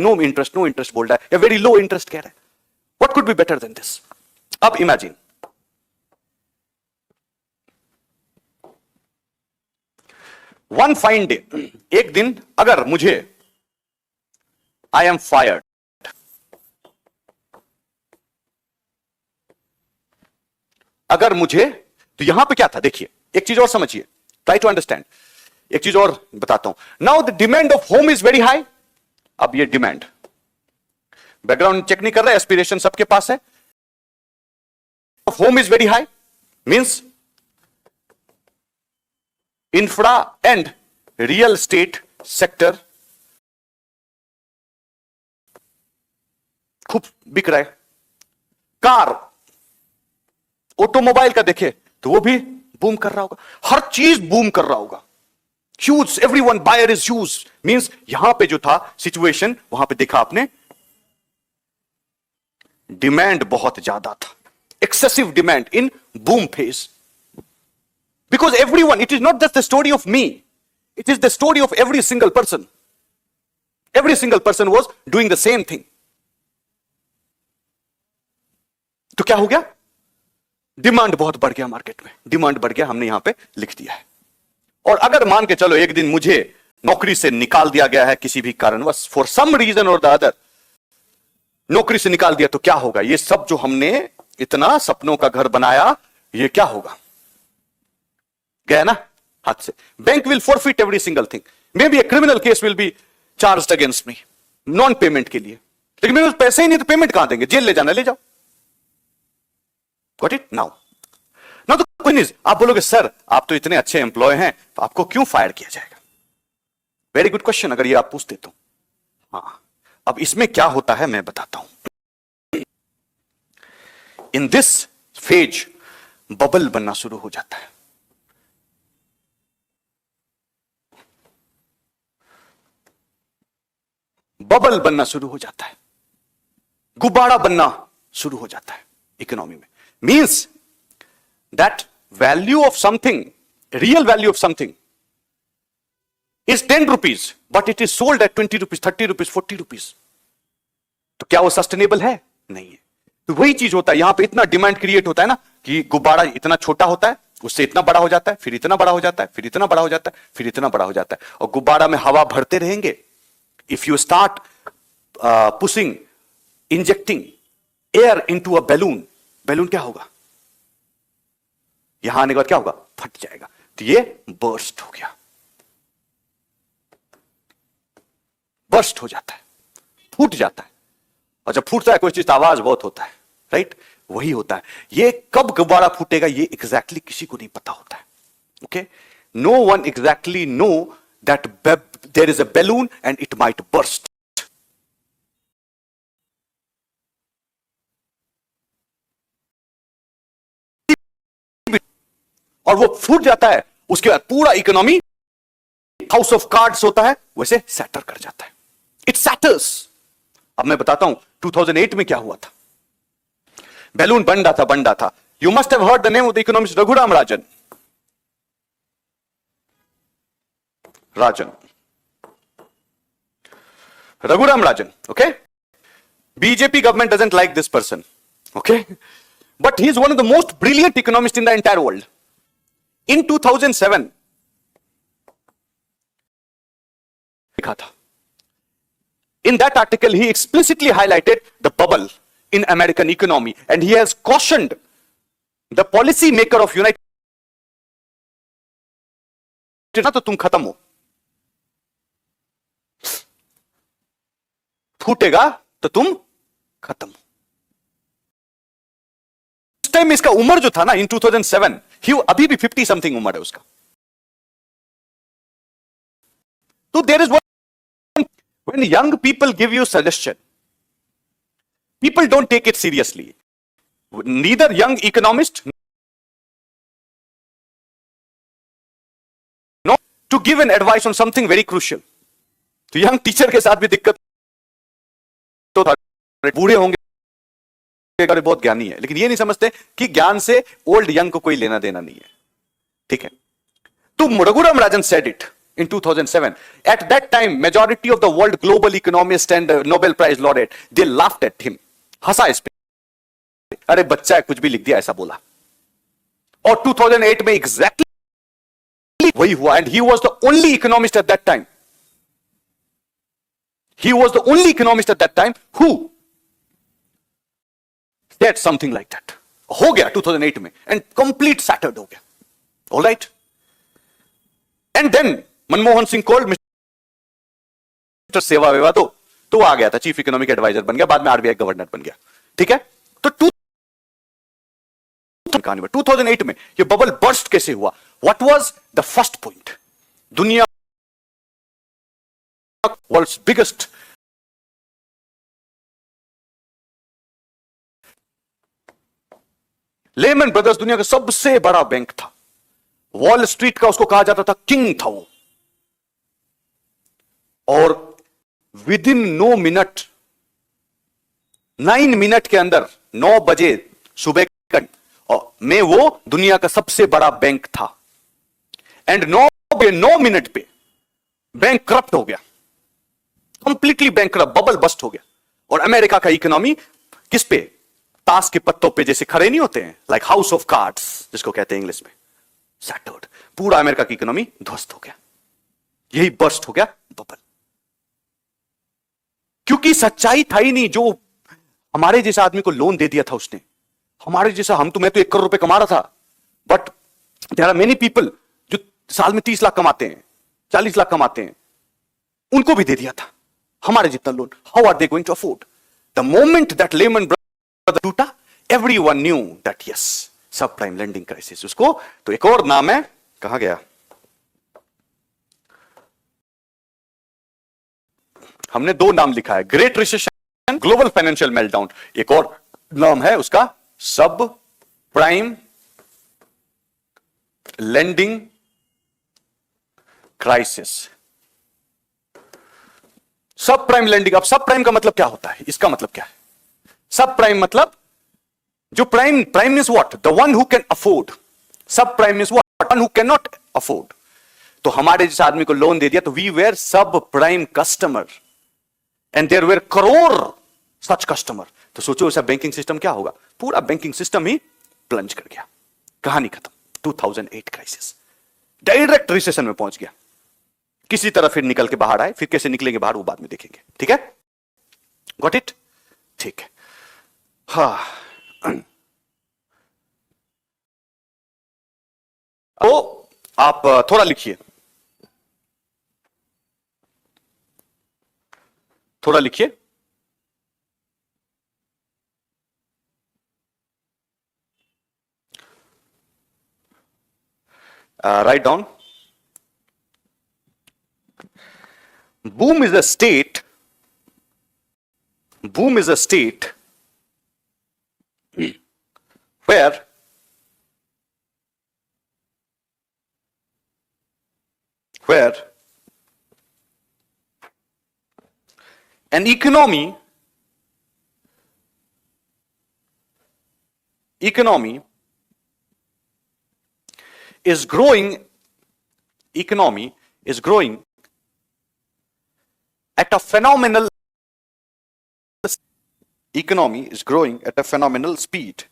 नो इंटरेस्ट बोल रहा है या वेरी लो इंटरेस्ट कह रहा है. What could be better than this? अब इमेजिन, वन फाइन डे, एक दिन अगर मुझे आई एम फायर्ड, अगर मुझे, तो यहां पे क्या था देखिए, एक चीज और समझिए, ट्राई टू अंडरस्टैंड. एक चीज और बताता हूं. Now the demand of home is very high. अब ये डिमांड, बैकग्राउंड चेक नहीं कर रहा, एस्पिरेशन सबके पास है. Of home is very high means infra and real estate sector खूब बिक रहा है. कार, ऑटोमोबाइल का देखे तो वो भी बूम कर रहा होगा. हर चीज बूम कर रहा होगा. Huge, everyone buyer is huge. Means यहां पे जो था सिचुएशन, वहां पे देखा आपने, डिमांड बहुत ज्यादा था. Excessive demand in boom phase. Because everyone, it is not just the story of me, it is the story of every single person. Every single person was doing the same thing. तो क्या हो गया? Demand बहुत बढ़ गया market में. Demand बढ़ गया, हमने यहां पे लिख दिया है. और अगर मान के चलो एक दिन मुझे नौकरी से निकाल दिया गया है किसी भी कारणवश, फॉर सम रीजन और द अदर नौकरी से निकाल दिया, तो क्या होगा? ये सब जो हमने इतना सपनों का घर बनाया, ये क्या होगा? गया ना हाथ से. Bank will forfeit every single thing. May be a criminal case will be charged against me non payment के लिए. लेकिन मेरे पास पैसे ही नहीं तो पेमेंट कहां देंगे? जेल ले जाना, ले जाओ. Got it? Now the question is, आप बोलोगे सर आप तो इतने अच्छे एम्प्लॉय हैं, तो आपको क्यों फायर किया जाएगा? Very good question. अगर ये आप पूछते तो हाँ. अब इसमें क्या होता है मैं बताता हूं. इन दिस फेज बबल बनना शुरू हो जाता है. बबल बनना शुरू हो जाता है. गुब्बारा बनना शुरू हो जाता है इकोनॉमी में. Means that value of something, real value of something is 10 rupees, but it is sold at 20 rupees, 30 rupees, 40 rupees. तो क्या वो सस्टेनेबल है? नहीं है. तो वही चीज होता है यहां पे. इतना डिमांड क्रिएट होता है ना कि गुब्बारा इतना छोटा होता है, उससे इतना बड़ा हो जाता है, फिर इतना बड़ा हो जाता है, फिर इतना बड़ा हो जाता है, फिर इतना बड़ा हो जाता है. और गुब्बारा में हवा भरते रहेंगे. If you start pushing, injecting air into a balloon, balloon क्या होगा? यहां आने के बाद क्या होगा? फट जाएगा. तो ये बर्स्ट हो गया. बर्स्ट हो जाता है, फूट जाता है. और जब फूटता है कोई चीज, आवाज बहुत होता है, राइट? वही होता है. ये कब गुब्बारा फूटेगा ये एग्जैक्टली किसी को नहीं पता होता है. Okay, no one exactly know that there is a balloon and it might burst. और वो फूट जाता है. उसके बाद पूरा इकोनॉमी हाउस ऑफ कार्ड्स होता है वैसे सैटर कर जाता है. It disasters. अब मैं बताता हूं 2008 में क्या हुआ था. बैलून बन रहा था. You must have heard the name of the economist Raghuram Rajan. Raghuram Rajan, okay? BJP government doesn't like this person, okay? But he's one of the most brilliant economists in the entire world. In 2007, in that article, he explicitly highlighted the bubble in American economy, and he has cautioned the policy maker of United States, तो तुम खत्म हो, फूटेगा तो तुम खत्म. उस time इसका उम्र जो था ना, इन 2007, ही अभी भी 50 समथिंग उम्र है उसका. तो there is when young people give you suggestion, people don't take it seriously. Neither young economist nor to give an advice on something very crucial. तो young teacher के साथ भी दिक्कत तो था. बूढ़े होंगे बहुत ज्ञानी है, लेकिन ये नहीं समझते कि ज्ञान से ओल्ड यंग को कोई लेना देना नहीं है. ठीक है. तो Raghuram Rajan said it in 2007. At that time, majority of the world global economists and Nobel Prize laureate, they laughed at him. हंसा इस पे. अरे बच्चा है, कुछ भी लिख दिया, ऐसा बोला. और 2008 में exactly वही हुआ. And he was the only economist at that time. He was the only economist at that time who said something like that. हो गया 2008 में, and complete shattered हो गया. All right. And then Manmohan Singh called mister सेवा वेवा, तो आ गया था, chief economic adviser बन गया, बाद में आरबीआई गवर्नर बन गया. ठीक है. तो 2008 में ये बबल बर्स्ट कैसे हुआ? What was the first point? दुनिया वर्ल्ड्स बिगेस्ट लेमन ब्रदर्स दुनिया का सबसे बड़ा बैंक था. वॉल स्ट्रीट का उसको कहा जाता था किंग था वो. और विद इन 9 मिनट के अंदर 9 बजे सुबह में वो दुनिया का सबसे बड़ा बैंक था. एंड 9 मिनट पे बैंक करप्ट हो गया, completely bank corrupt, bubble burst हो गया. और अमेरिका का इकोनॉमी किस पे? ताश के पत्तों पे जैसे खड़े नहीं होते हैं, लाइक हाउस ऑफ कार्ड्स जिसको कहते हैं इंग्लिश में, सैटर्ड. पूरा अमेरिका की इकोनॉमी ध्वस्त हो गया. यही बर्स्ट हो गया बबल. क्योंकि सच्चाई था ही नहीं. जो हमारे जैसे आदमी को लोन दे दिया था उसने, हमारे जैसा मैं तो 1 करोड़ रुपए कमा रहा था, but there are many people जो साल में 30 लाख कमाते हैं, 40 लाख कमाते हैं, उनको भी दे दिया था हमारे जितना loan. How are they going to afford? The moment that Lehman Brothers टूटा, everyone knew that yes, sub prime lending crisis. उसको तो एक और नाम है, कहां गया, हमने 2 नाम लिखा है, great recession, global financial meltdown. एक और नाम है उसका सब प्राइम लेंडिंग क्राइसिस. सब प्राइम लेंडिंग. अब सब प्राइम का मतलब क्या होता है? इसका मतलब क्या है? सब प्राइम मतलब जो prime means what? The one who can afford. Sub prime means what? One who can not afford. तो हमारे जैसे आदमी को लोन दे दिया तो we were sub prime customer, and there were crore such customer. तो सोचो ऐसा बैंकिंग सिस्टम क्या होगा? पूरा बैंकिंग सिस्टम ही प्लंज कर गया. कहानी खत्म. 2008 क्राइसिस, डायरेक्ट रिसेशन में पहुंच गया. किसी तरह फिर निकल के बाहर आए, फिर कैसे निकलेंगे बाहर वो बाद में देखेंगे. ठीक है, गॉट इट? ठीक है. हाँ, तो आप थोड़ा लिखिए, थोड़ा लिखिए. Write down. Boom is a state. Boom is a state where An economy is growing at a phenomenal speed.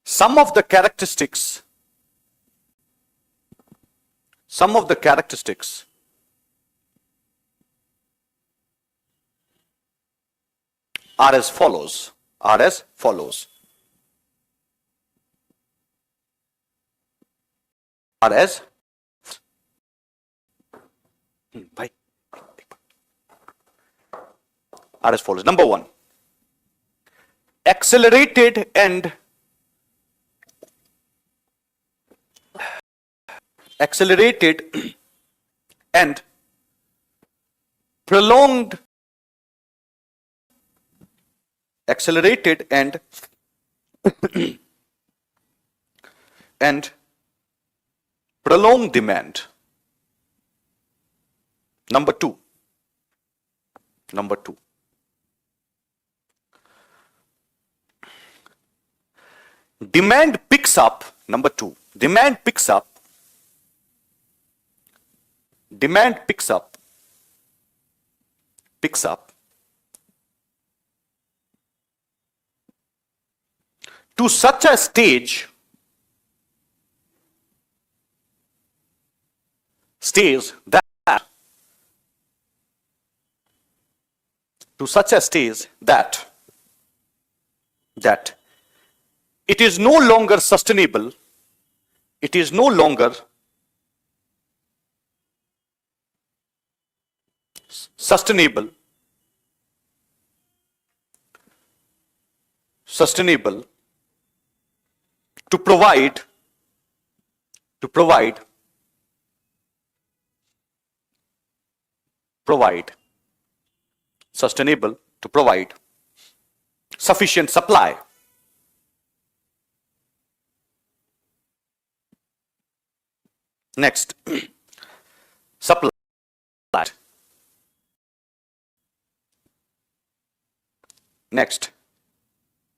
Some of the characteristics are as follows. Number one, accelerated and prolonged demand. Number two, demand picks up. To such a stage that it is no longer sustainable. To provide sufficient supply. Next, supply. Next,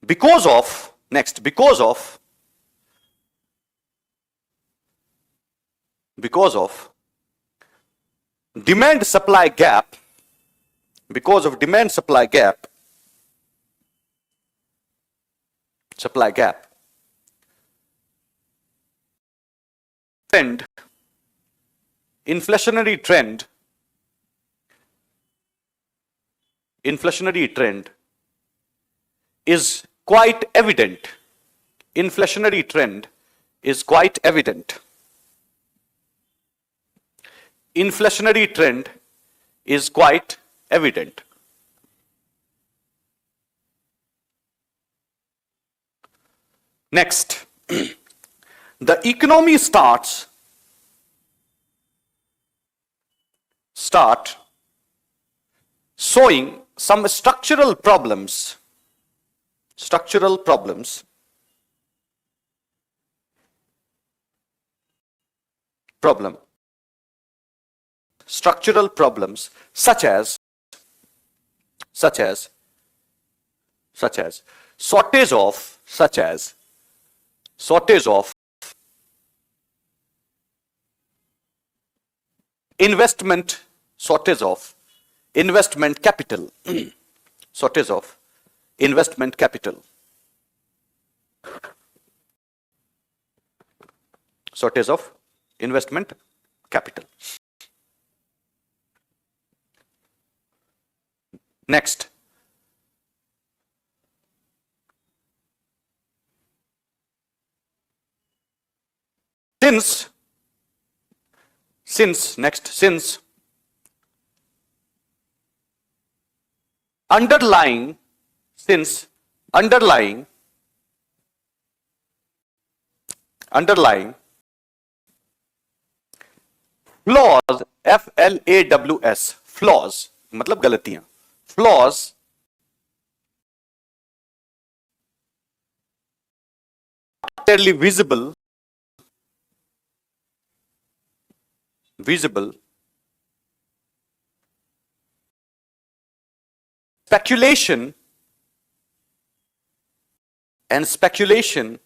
because of demand supply gap, and inflationary trend is quite evident. Next, the economy start showing some structural problems. Such as shortage of investment capital. Next, since underlying flaws, FLAWS, flaws मतलब गलतियां, flaws clearly visible speculation and speculation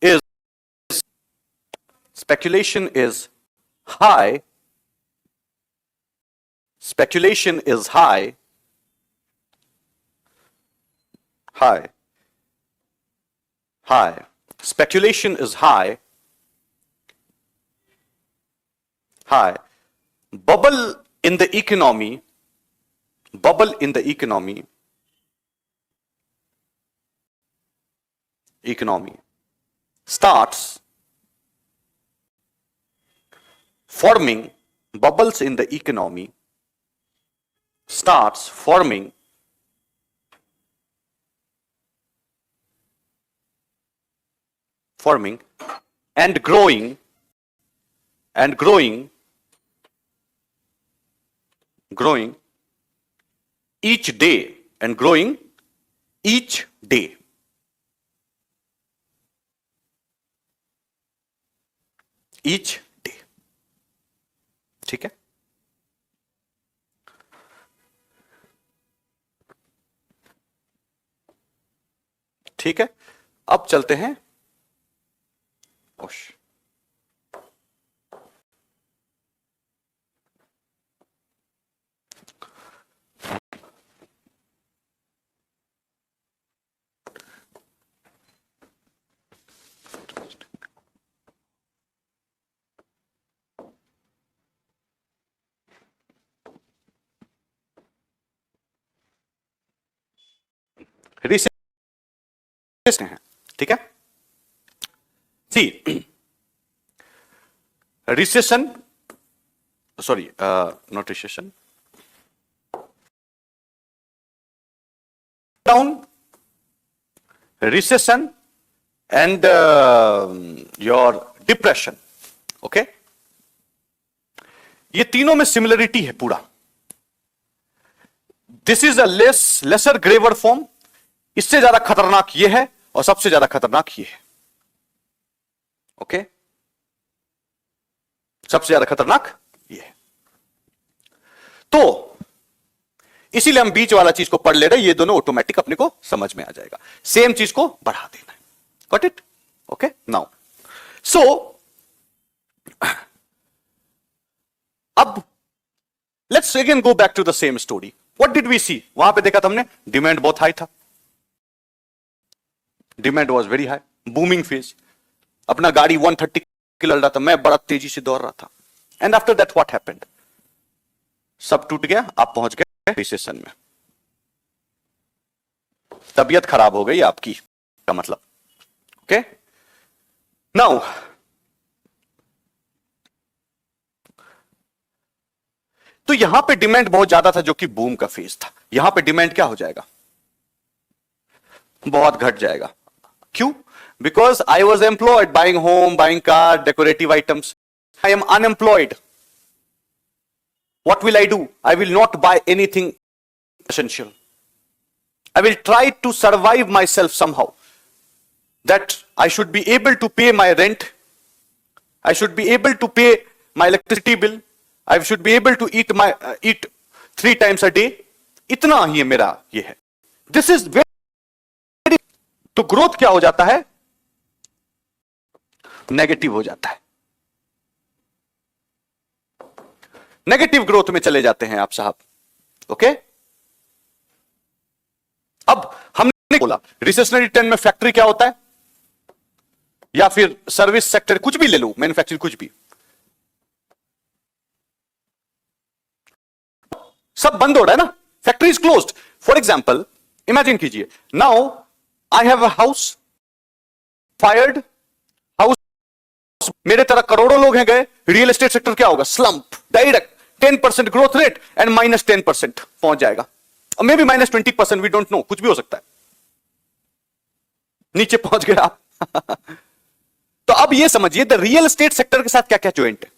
is high. Speculation is high. Speculation is high. Bubble in the economy starts forming. Bubbles in the economy starts forming and growing each day, ठीक है? ठीक है, अब चलते हैं हैं, ठीक है? See recession, sorry not recession, down, recession and your depression. Okay, ये तीनों में सिमिलरिटी है पूरा. This is a lesser graver form. इससे ज्यादा खतरनाक ये है और सबसे ज्यादा खतरनाक ये है. ओके, सबसे ज्यादा खतरनाक ये है. तो इसीलिए हम बीच वाला चीज को पढ़ ले रहे हैं. ये दोनों ऑटोमेटिक अपने को समझ में आ जाएगा. सेम चीज को बढ़ा देना है. Got it? Okay, now so अब let's again go back to the same story. What did we see? वहां पे देखा था हमने, डिमांड बहुत हाई था. Demand was very high, booming phase. अपना गाड़ी 130 की लड़ रहा था, मैं बड़ा तेजी से दौड़ रहा था. And after that what happened? सब टूट गया, आप पहुंच गए रिसेशन में. तबीयत खराब हो गई आपकी, का मतलब. ओके, नाउ तो यहां पे डिमांड बहुत ज्यादा था, जो कि बूम का फेज था. यहां पे डिमांड क्या हो जाएगा? बहुत घट जाएगा. क्यों? Because I was employed, buying home, buying car, decorative items. I am unemployed. What will I do? I will not buy anything essential. I will try to survive myself somehow. That I should be able to pay my rent. I should be able to pay my electricity bill. I should be able to eat 3 times a day. इतना ही मेरा ये है. This is very. तो growth क्या हो जाता है? Negative हो जाता है. नेगेटिव ग्रोथ में चले जाते हैं आप साहब. ओके, अब हमने बोला रिसेशनरी ट्रेंड में फैक्ट्री क्या होता है, या फिर सर्विस सेक्टर, कुछ भी ले लो, मैन्युफैक्चरिंग, कुछ भी, सब बंद हो रहा है ना. Factory is closed. For example, imagine कीजिए, now I have a house, fired house. मेरे तरह करोड़ों लोग हैं गए. रियल एस्टेट सेक्टर क्या होगा? Slump, direct 10% growth rate and -10% पहुंच जाएगा. और may be -20%, we don't know, कुछ भी हो सकता है. नीचे पहुंच गए आप. तो अब ये समझिए, द रियल एस्टेट सेक्टर के साथ क्या क्या ज्वाइंट है.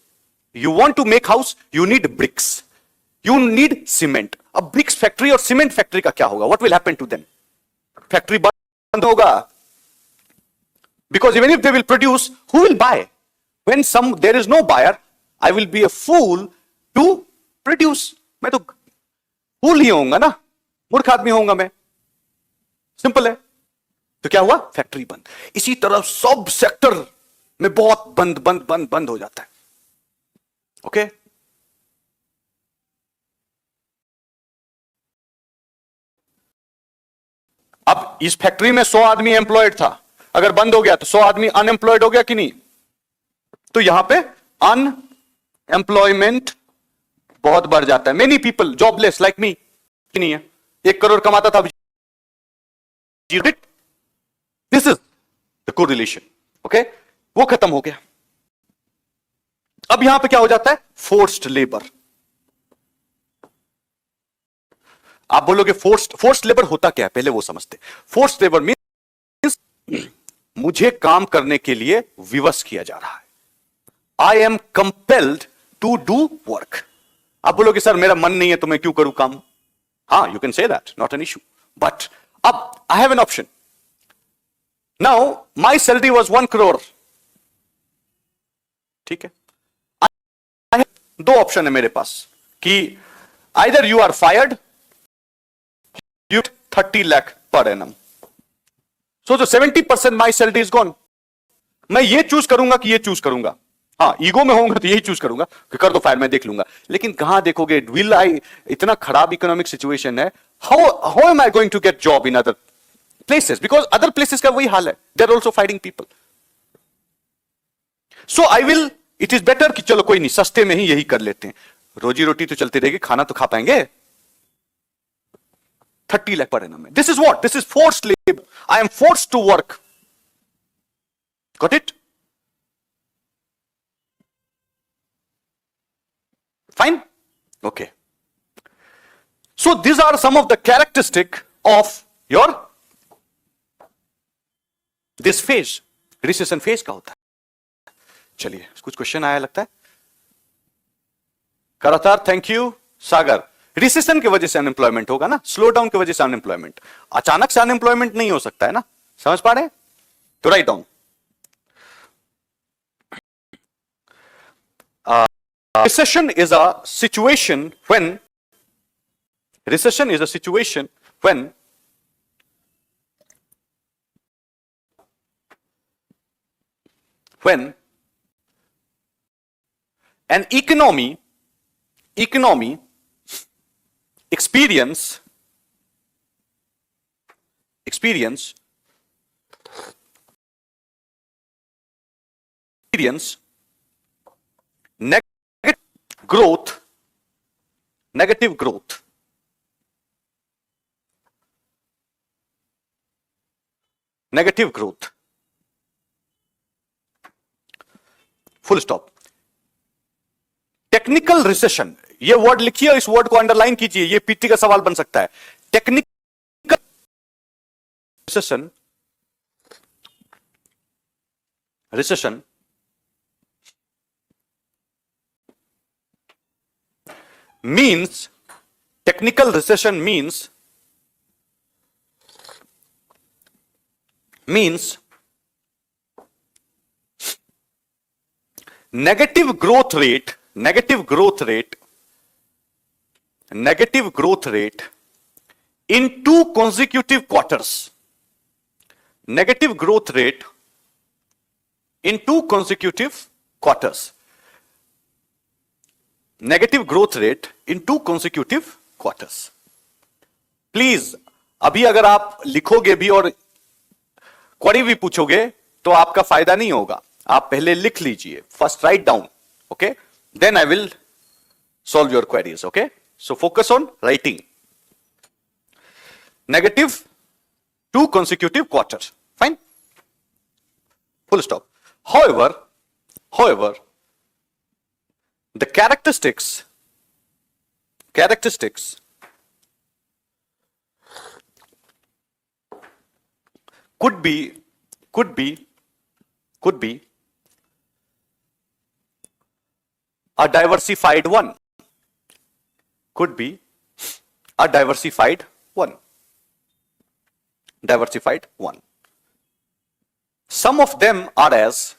You want to make house, you need bricks, you need cement. अब ब्रिक्स फैक्ट्री और सीमेंट फैक्ट्री का क्या होगा? What will happen to them? Factory बंद होगा, because even if they will produce, who will buy? When there is no buyer, I will be a fool to produce. मैं तो फूल ही होऊंगा ना, मूर्ख आदमी होऊंगा मैं, सिंपल है। तो क्या हुआ? फैक्ट्री बंद। इसी तरह सब सेक्टर में बहुत बंद बंद बंद बंद हो जाता है। ओके अब इस फैक्ट्री में 100 आदमी एम्प्लॉयड था, अगर बंद हो गया तो 100 आदमी अनएम्प्लॉयड हो गया कि नहीं? तो यहां पे अनएम्प्लॉयमेंट बहुत बढ़ जाता है। Many people jobless like me, नहीं है, 1 करोड़ कमाता था, this is the correlation. Okay वो खत्म हो गया। अब यहां पे क्या हो जाता है? Forced labour. आप बोलोगे फोर्स्ड लेबर होता क्या है, पहले वो समझते। फोर्स्ड लेबर मींस मुझे काम करने के लिए विवश किया जा रहा है। I am compelled to do work. आप बोलोगे सर मेरा मन नहीं है तो मैं क्यों करूं काम? हाँ, you can say that, not an issue, but अब I have an option. Now my salary was 1 crore, ठीक है। दो ऑप्शन है मेरे पास कि either you are fired, you 30 lakh per annum. So जो 70% माई सैलरी इज गॉन। मैं ये चूज करूंगा कि ये चूज करूंगा? हाँ, ईगो में होऊंगा तो यही चूज करूंगा कि कर दो फायर, मैं देख लूंगा। लेकिन कहां देखोगे, विल आई, इतना खराब इकोनॉमिक सिचुएशन है, how am I going to get job in other places? Because other places का वही हाल है, they are also fighting people. So I will, it is better कि चलो कोई नहीं, सस्ते में ही यही कर लेते हैं, रोजी रोटी तो चलती रहेगी, खाना तो खा पाएंगे। 30 lakh per annum. This is what? This is forced labor. I am forced to work. Got it? Fine? Okay. So these are some of the characteristics of your this phase. Recession phase का होता है। चलिए कुछ question आया लगता है। करातार, thank you. Sagar, recession की वजह से अनएम्प्लॉयमेंट होगा ना, स्लो डाउन की वजह से अनएम्प्लॉयमेंट, अचानक से अनएम्प्लॉयमेंट नहीं हो सकता है ना, समझ पा रहे? तो write down, recession is a situation when an economy experience negative growth, full stop. Technical recession, ये वर्ड लिखिए, इस वर्ड को अंडरलाइन कीजिए, ये पीटी का सवाल बन सकता है। Technical recession means negative growth rate in 2 consecutive quarters. Negative growth rate in 2 consecutive quarters. Negative growth rate in 2 consecutive quarters. Please अभी अगर आप लिखोगे भी और क्वेरी भी पूछोगे तो आपका फायदा नहीं होगा, आप पहले लिख लीजिए, first write down, okay, then I will solve your queries. Okay, so focus on writing. Negative 2 consecutive quarters, fine, full stop. However, the characteristics could be a diversified one. Could be a diversified one. diversified one. Some of them are as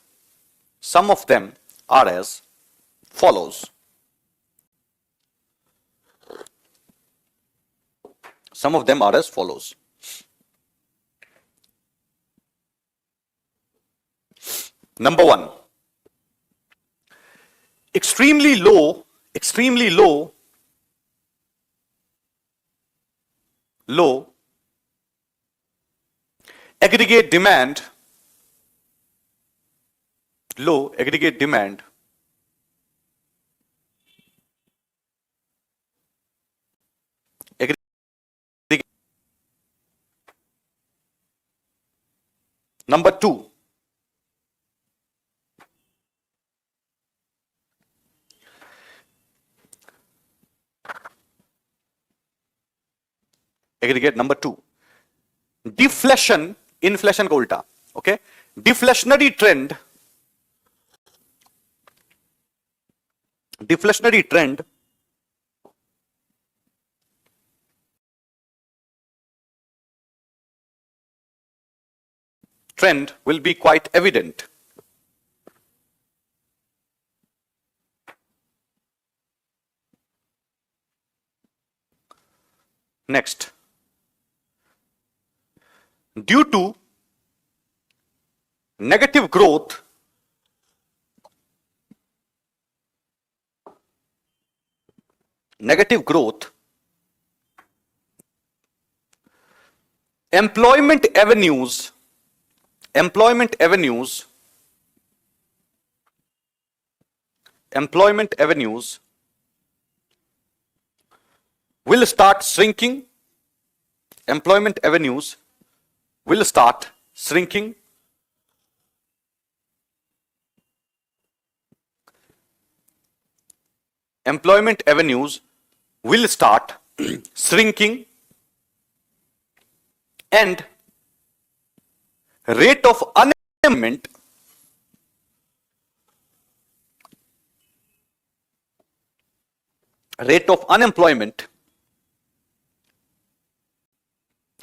follows. Some of them are as follows. Number one, extremely low aggregate demand, number two, aggregate number two, deflation, inflation का उल्टा, okay, deflationary trend will be quite evident. Next, due to negative growth, employment avenues will start shrinking. Employment avenues will start shrinking. Employment avenues will start shrinking, and rate of unemployment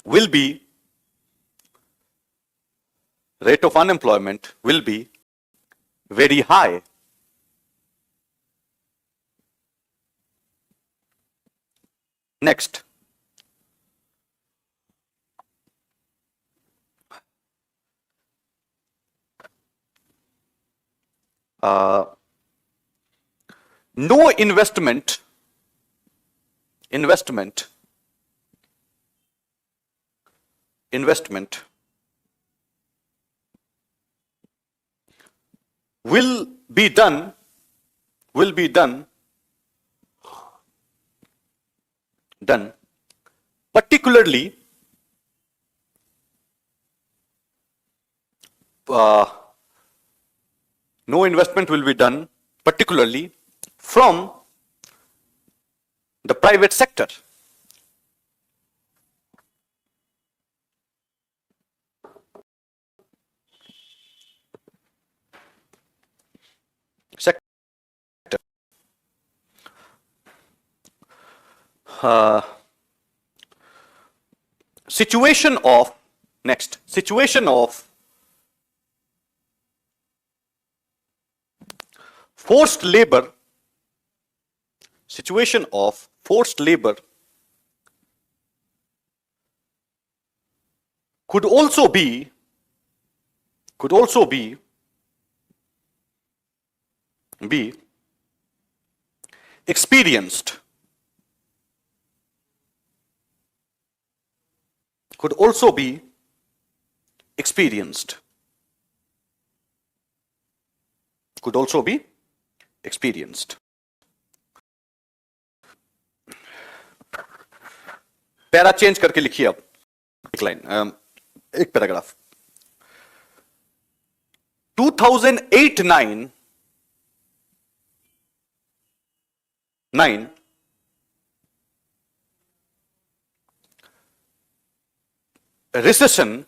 will be very high. Next, no investment will be done particularly no investment will be done particularly from the private sector. Situation of forced labor could also be experienced. Para change करके लिखिए अब एक line, एक paragraph. 2008-9 recession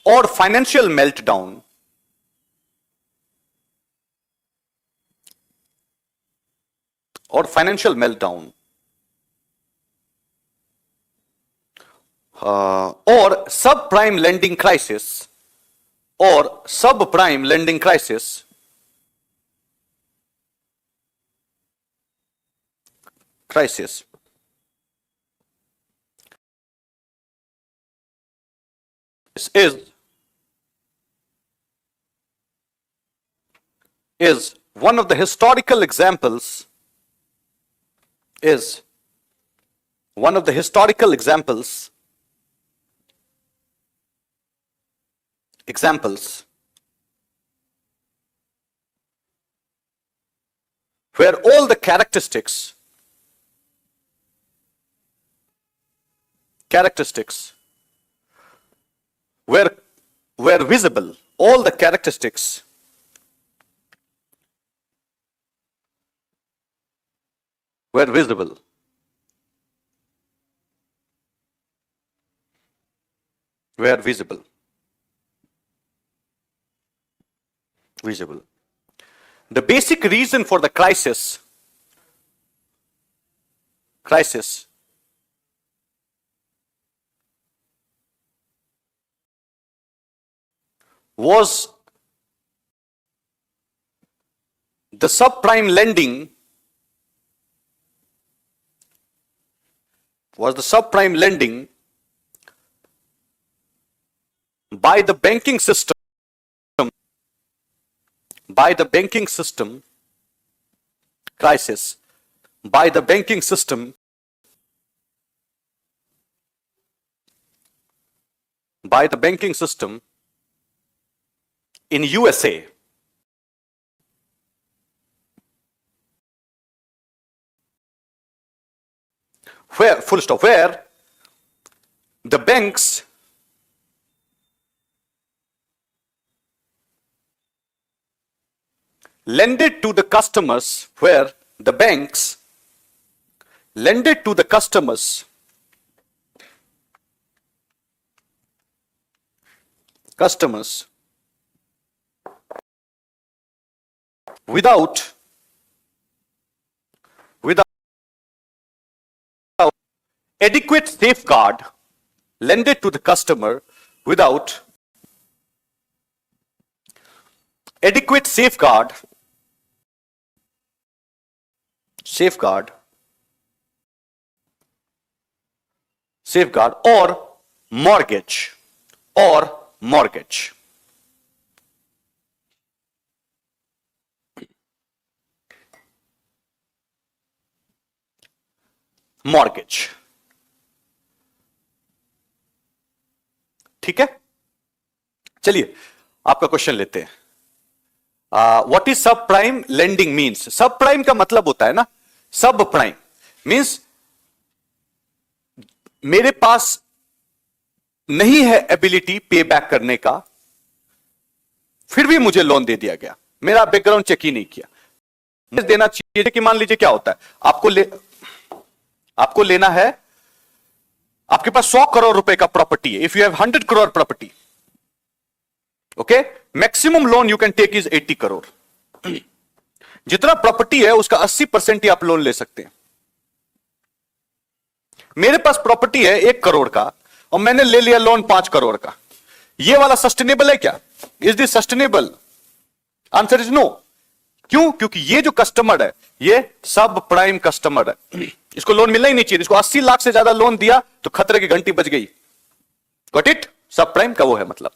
or financial meltdown or financial meltdown, or subprime lending crisis, or subprime lending crisis, is one of the historical examples, where all the characteristics were visible, all the characteristics were visible. The basic reason for the crisis was the subprime lending by the banking system in USA, where the banks lended to the customers, without adequate safeguard, or mortgage. ठीक है, चलिए आपका question लेते हैं. What is सब prime lending means? सब prime का मतलब होता है ना, सब प्राइम मीन्स मेरे पास नहीं है एबिलिटी पे बैक करने का, फिर भी मुझे लोन दे दिया गया, मेरा बैकग्राउंड चेक ही नहीं किया. देना चाहिए कि मान लीजिए क्या होता है, आपको लेना है, आपके पास 100 करोड़ रुपए का प्रॉपर्टी है. If you have 100 crore property, okay, maximum loan you can take is 80 crore. जितना प्रॉपर्टी है उसका 80% ही आप लोन ले सकते हैं. मेरे पास प्रॉपर्टी है 1 करोड़ का और मैंने ले लिया लोन 5 करोड़ का. ये वाला सस्टेनेबल है क्या? Is this sustainable? Answer is no. क्यों? क्योंकि ये जो कस्टमर है ये सब प्राइम कस्टमर है, इसको लोन मिलना ही नहीं चाहिए. इसको 80 लाख से ज्यादा लोन दिया तो खतरे की घंटी बज गई. Got it? सब प्राइम का वो है मतलब.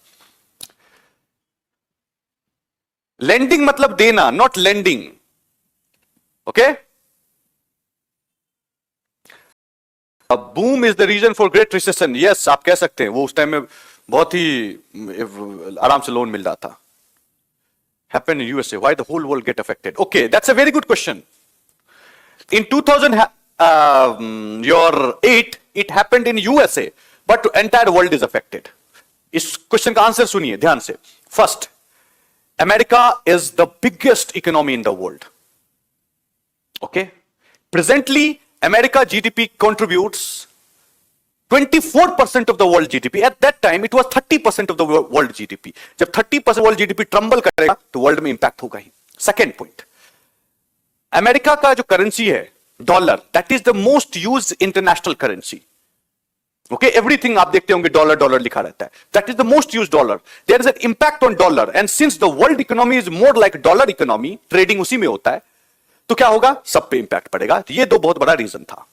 लेंडिंग मतलब देना, not lending. Okay, boom is the reason for great recession. Yes, आप कह सकते हैं, वो उस टाइम में बहुत ही आराम से लोन मिल रहा था. Happened in USA. Why the whole world get affected? Okay, that's a very good question. In 2008, it happened in USA, but entire world is affected. इस क्वेश्चन का आंसर सुनिए ध्यान से. First, America is the biggest economy in the world. Okay, presently America GDP contributes 24% of the world GDP. At that time it was 30% of the world GDP. जब 30% world GDP tremble करेगा तो world में impact होगा ही. Second point, America का जो currency है dollar, that is the most used international currency. Okay, everything आप देखते होंगे डॉलर डॉलर लिखा रहता है, that is the most used dollar. There is an impact on dollar, and since the world economy is more like dollar economy, trading उसी में होता है, तो क्या होगा, सब पे इंपैक्ट पड़ेगा। तो ये दो बहुत बड़ा रीजन था।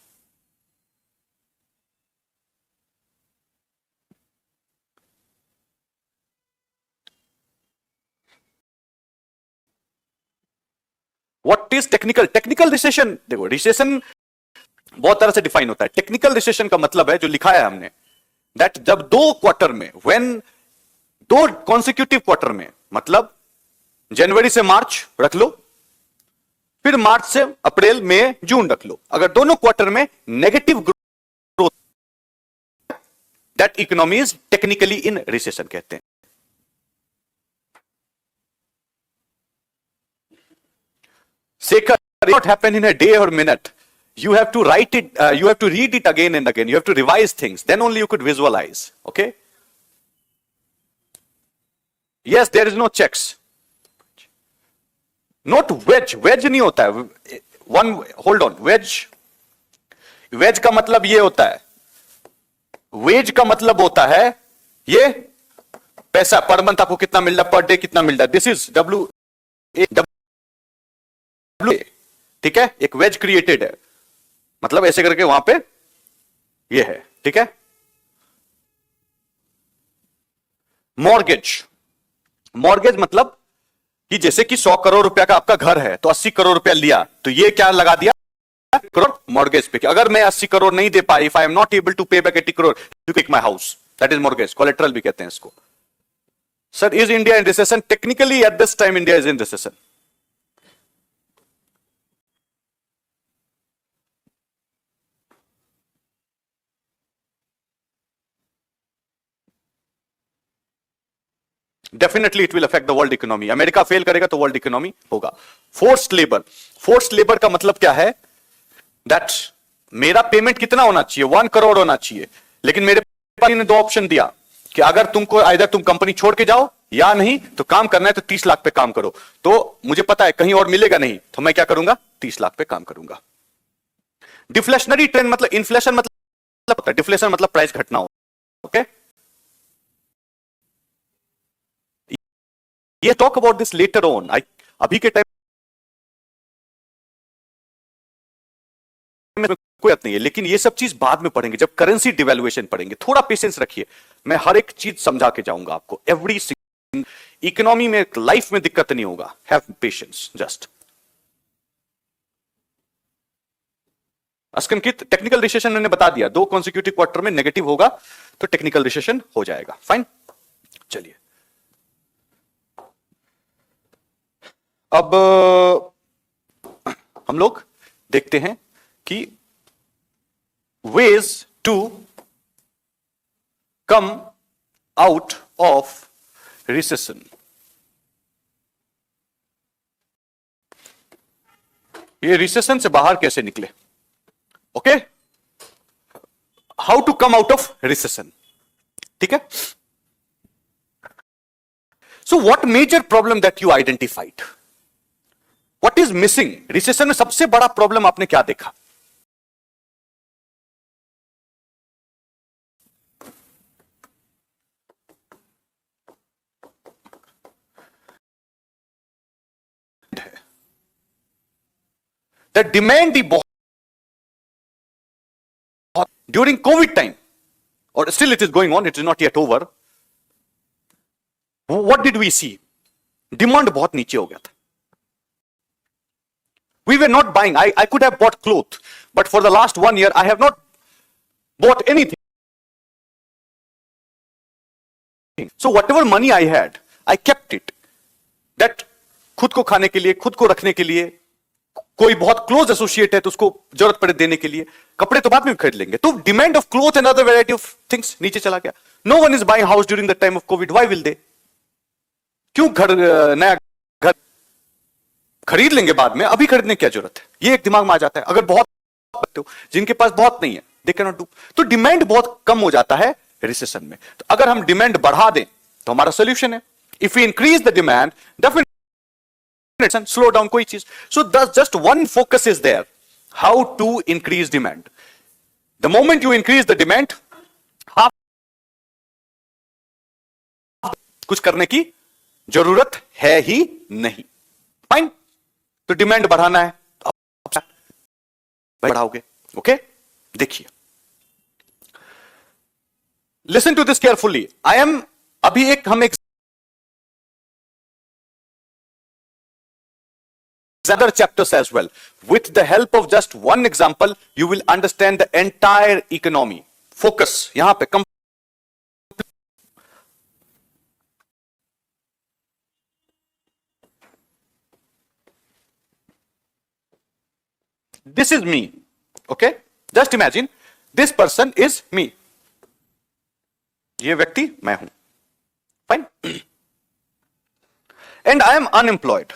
What is technical? Technical recession, देखो रिसेशन बहुत तरह से डिफाइन होता है। टेक्निकल रिसेशन का मतलब है जो लिखा है हमने, दैट जब दो क्वार्टर में, व्हेन दो कॉन्सिक्यूटिव क्वार्टर में, मतलब जनवरी से मार्च रख लो, फिर मार्च से अप्रैल मई जून रख लो, अगर दोनों क्वार्टर में negative growth, that economy is technically in recession कहते हैं। Sekar, it not happen in a day or minute. You have to write it, you have to read it again and again. You have to revise things. Then only you could visualize. Okay? Yes, there is no checks. Not wedge. Wedge नहीं होता है. One, hold on. Wedge. Wedge का मतलब ये होता है. Wage का मतलब होता है ये पैसा पर मंथ आपको कितना मिल रहा है, पर डे कितना मिल रहा है. This is W. ठीक है, एक वेज क्रिएटेड है, मतलब ऐसे करके वहां पे ये है, ठीक है। मॉर्गेज, मॉर्गेज मतलब कि जैसे कि 100 करोड़ रुपया का आपका घर है, तो 80 करोड़ रुपया लिया, तो ये क्या लगा दिया, करोड़ मॉर्गेज पे। अगर मैं 80 करोड़ नहीं दे पाई, if I am not able to pay back 80 crore, you take my house, that is mortgage, collateral भी कहते हैं इसको। Sir, is India in recession? Technically at this time India is in recession. Definitely it will affect the world economy. America फेल करेगा तो world economy होगा। Forced labour, forced labour का मतलब क्या है, दैट मेरा पेमेंट कितना होना चाहिए, 1 करोड़ होना चाहिए, लेकिन मेरे पास ने 2 ऑप्शन दिया कि अगर तुमको आइदर तुम कंपनी छोड़ के जाओ या नहीं, तो काम करना है तो 30 लाख पे काम करो। तो मुझे पता है कहीं और मिलेगा नहीं, तो मैं क्या करूंगा, 30 लाख पे काम करूंगा। डिफ्लेशनरी ट्रेंड मतलब, इन्फ्लेशन मतलब, डिफ्लेशन मतलब प्राइस घटना हो। ओके, ये talk about this later on. अभी के टाइम में कोई बात नहीं है, लेकिन ये सब चीज बाद में पढ़ेंगे, जब करेंसी डिवैल्यूएशन पढ़ेंगे। थोड़ा पेशेंस रखिए, मैं हर एक चीज समझा के जाऊंगा आपको। एवरी इकोनॉमी में, लाइफ में दिक्कत नहीं होगा। Have patience just. असंकित टेक्निकल रिसेशन मैंने बता दिया, 2 कॉन्सिक्यूटिव क्वार्टर में नेगेटिव होगा तो टेक्निकल रिसेशन हो जाएगा। फाइन, चलिए अब हम लोग देखते हैं कि ways to come out of recession। ये रिसेशन से बाहर कैसे निकले। Okay, how to come out of recession, ठीक है। So what major problem that you identified, what is missing. Recession में सबसे बड़ा प्रॉब्लम आपने क्या देखा। द डिमांड ही बहुत ड्यूरिंग कोविड टाइम, और still it is going on, it is not yet over. What did we see, demand बहुत नीचे हो गया था। We were not buying. I could have bought clothes, but for the last 1 year, I have not bought anything. So whatever money I had, I kept it. That खुद को खाने के लिए, खुद को रखने के लिए, कोई बहुत क्लोज एसोसिएट है तो उसको जरूरत पड़े देने के लिए, कपड़े तो बाद में खरीद लेंगे। तो demand of cloth and other variety of things नीचे चला गया। No one is buying house during the time of COVID. Why will they? क्यों घर, नया घर खरीद लेंगे बाद में, अभी खरीदने की क्या जरूरत है, ये एक दिमाग में आ जाता है। अगर बहुत हो, जिनके पास बहुत नहीं है, दे कैन नॉट डू, तो डिमांड बहुत कम हो जाता है रिसेशन में। तो अगर हम डिमांड बढ़ा दें तो हमारा सोल्यूशन है। If we increase the demand, definitely slow down कोई चीज. So just one focus is there, how to increase demand. The moment you increase the demand, कुछ करने की जरूरत है ही नहीं. फाइन. तो डिमांड बढ़ाना है तो आप बढ़ाओगे. ओके, देखिए, listen to this carefully. I am अभी हम other chapters as well. With the help of just one example, you will understand the entire economy. Focus यहां पे this is me. Okay, just imagine this person is me. ये व्यक्ति मैं हूं. Fine. And I am unemployed.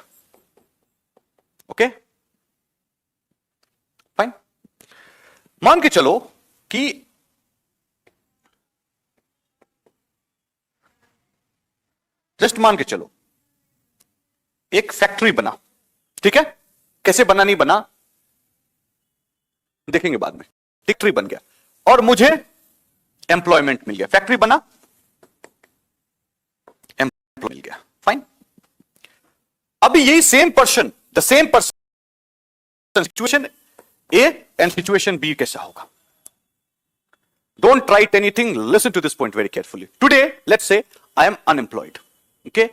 Okay, fine. मान के चलो कि जस्ट मान के चलो एक फैक्ट्री बना. ठीक है, कैसे बना नहीं बना देखेंगे बाद में. फैक्ट्री बन गया और मुझे एम्प्लॉयमेंट मिल गया. फैक्ट्री बना, एम्प्लॉय मिल गया. फाइन. अभी यही same person, the same person, situation A and situation B कैसा होगा? Don't write anything. Listen to this point very carefully. Today, let's say I am unemployed. Okay,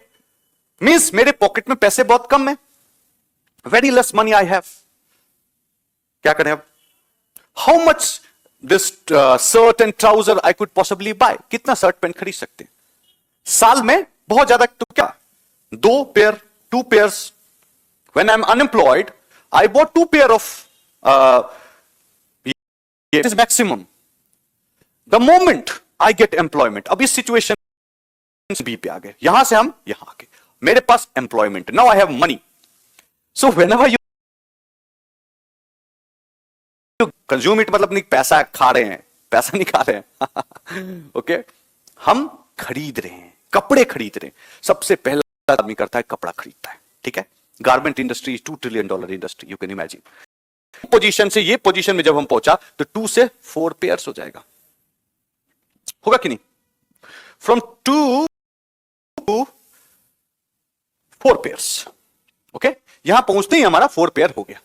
means मेरे pocket में पैसे बहुत कम है. Very less money I have. क्या करें अब? How much this shirt and trouser I could possibly buy? कितना shirt pant खरीद सकते हैं? साल में बहुत ज्यादा तो क्या, 2 pair, 2 pairs. When I'm unemployed, I bought 2 pair of, it is maximum. The moment I get employment, अब इस situation B पे आ गए, यहां से हम यहां आ गए, मेरे पास employment, now I have money. So whenever you consume it, मतलब नहीं पैसा खा रहे हैं, पैसा नहीं खा रहे हैं. ओके, हम खरीद रहे हैं, कपड़े खरीद रहे हैं. सबसे पहला आदमी करता है कपड़ा खरीदता है. ठीक है, garment industry is $2 trillion industry. You can imagine. Position से ये पोजीशन में जब हम पहुंचा तो 2 से 4 पेयर्स हो जाएगा. होगा कि नहीं? From 2 to 4 pairs. ओके, यहां पहुंचते ही हमारा 4 पेयर हो गया.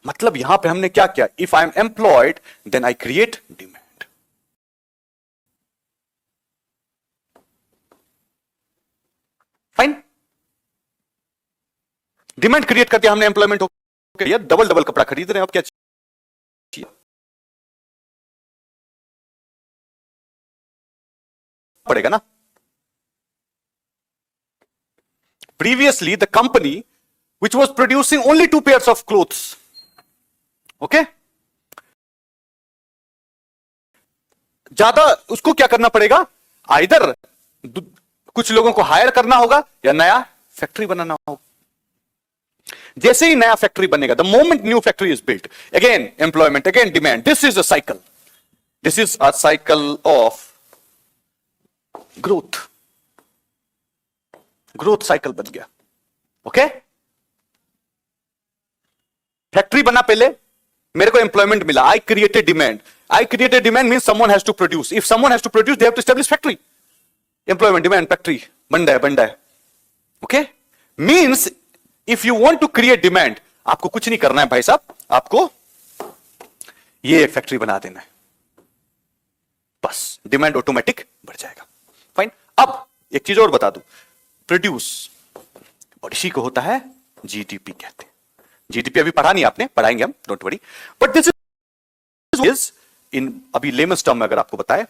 मतलब यहां पे हमने क्या किया? If I am employed then I create demand. Fine. Demand create करके हमने एम्प्लॉयमेंट हो गया. डबल डबल कपड़ा खरीद रहे हैं. अब क्या चाहिए? पड़ेगा ना. Previously the company which was producing only 2 pairs of clothes. Okay, ज्यादा उसको क्या करना पड़ेगा? आइदर कुछ लोगों को हायर करना होगा या नया फैक्ट्री बनाना होगा. जैसे ही नया फैक्ट्री बनेगा, the moment new factory is built, again employment, again demand. This is a cycle. This is a cycle of growth. Growth cycle बन गया. ओके, फैक्ट्री बना पहले, मेरे को एम्प्लॉयमेंट मिला. I created demand. I created demand mean someone has to produce. If someone has to produce they have to establish factory. Employment, demand, factory बन रहा है. Okay, means if you want to create demand, आपको कुछ नहीं करना है भाई साहब, आपको ये एक फैक्ट्री बना देना है, बस डिमांड ऑटोमेटिक बढ़ जाएगा. फाइन. अब एक चीज और बता दूं, प्रोड्यूस और इसी को होता है जीडीपी कहते हैं. जीडीपी अभी पढ़ा नहीं आपने, पढ़ाएंगे हम, don't worry. But this is in अभी लेमन्स टर्म में अगर आपको बताए,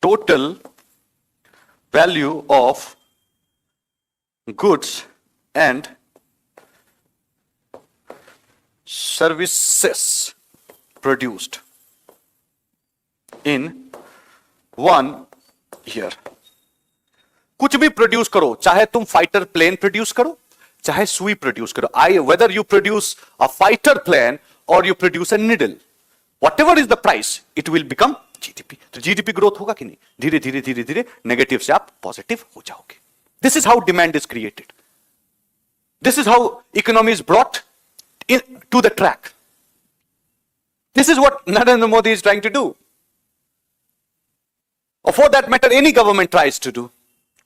total value of goods and services produced in 1 year. कुछ भी प्रोड्यूस करो, चाहे तुम फाइटर प्लेन प्रोड्यूस करो, चाहे सुई प्रोड्यूस करो. Whether you produce a fighter plane और you produce a needle, whatever is the price, it will become GDP. तो GDP ग्रोथ होगा कि नहीं? धीरे धीरे धीरे धीरे नेगेटिव से आप पॉजिटिव हो जाओगे. This is how demand is created. This is how economy is brought in to the track. This is what Narendra Modi is trying to do. Or for that matter, any government tries to do.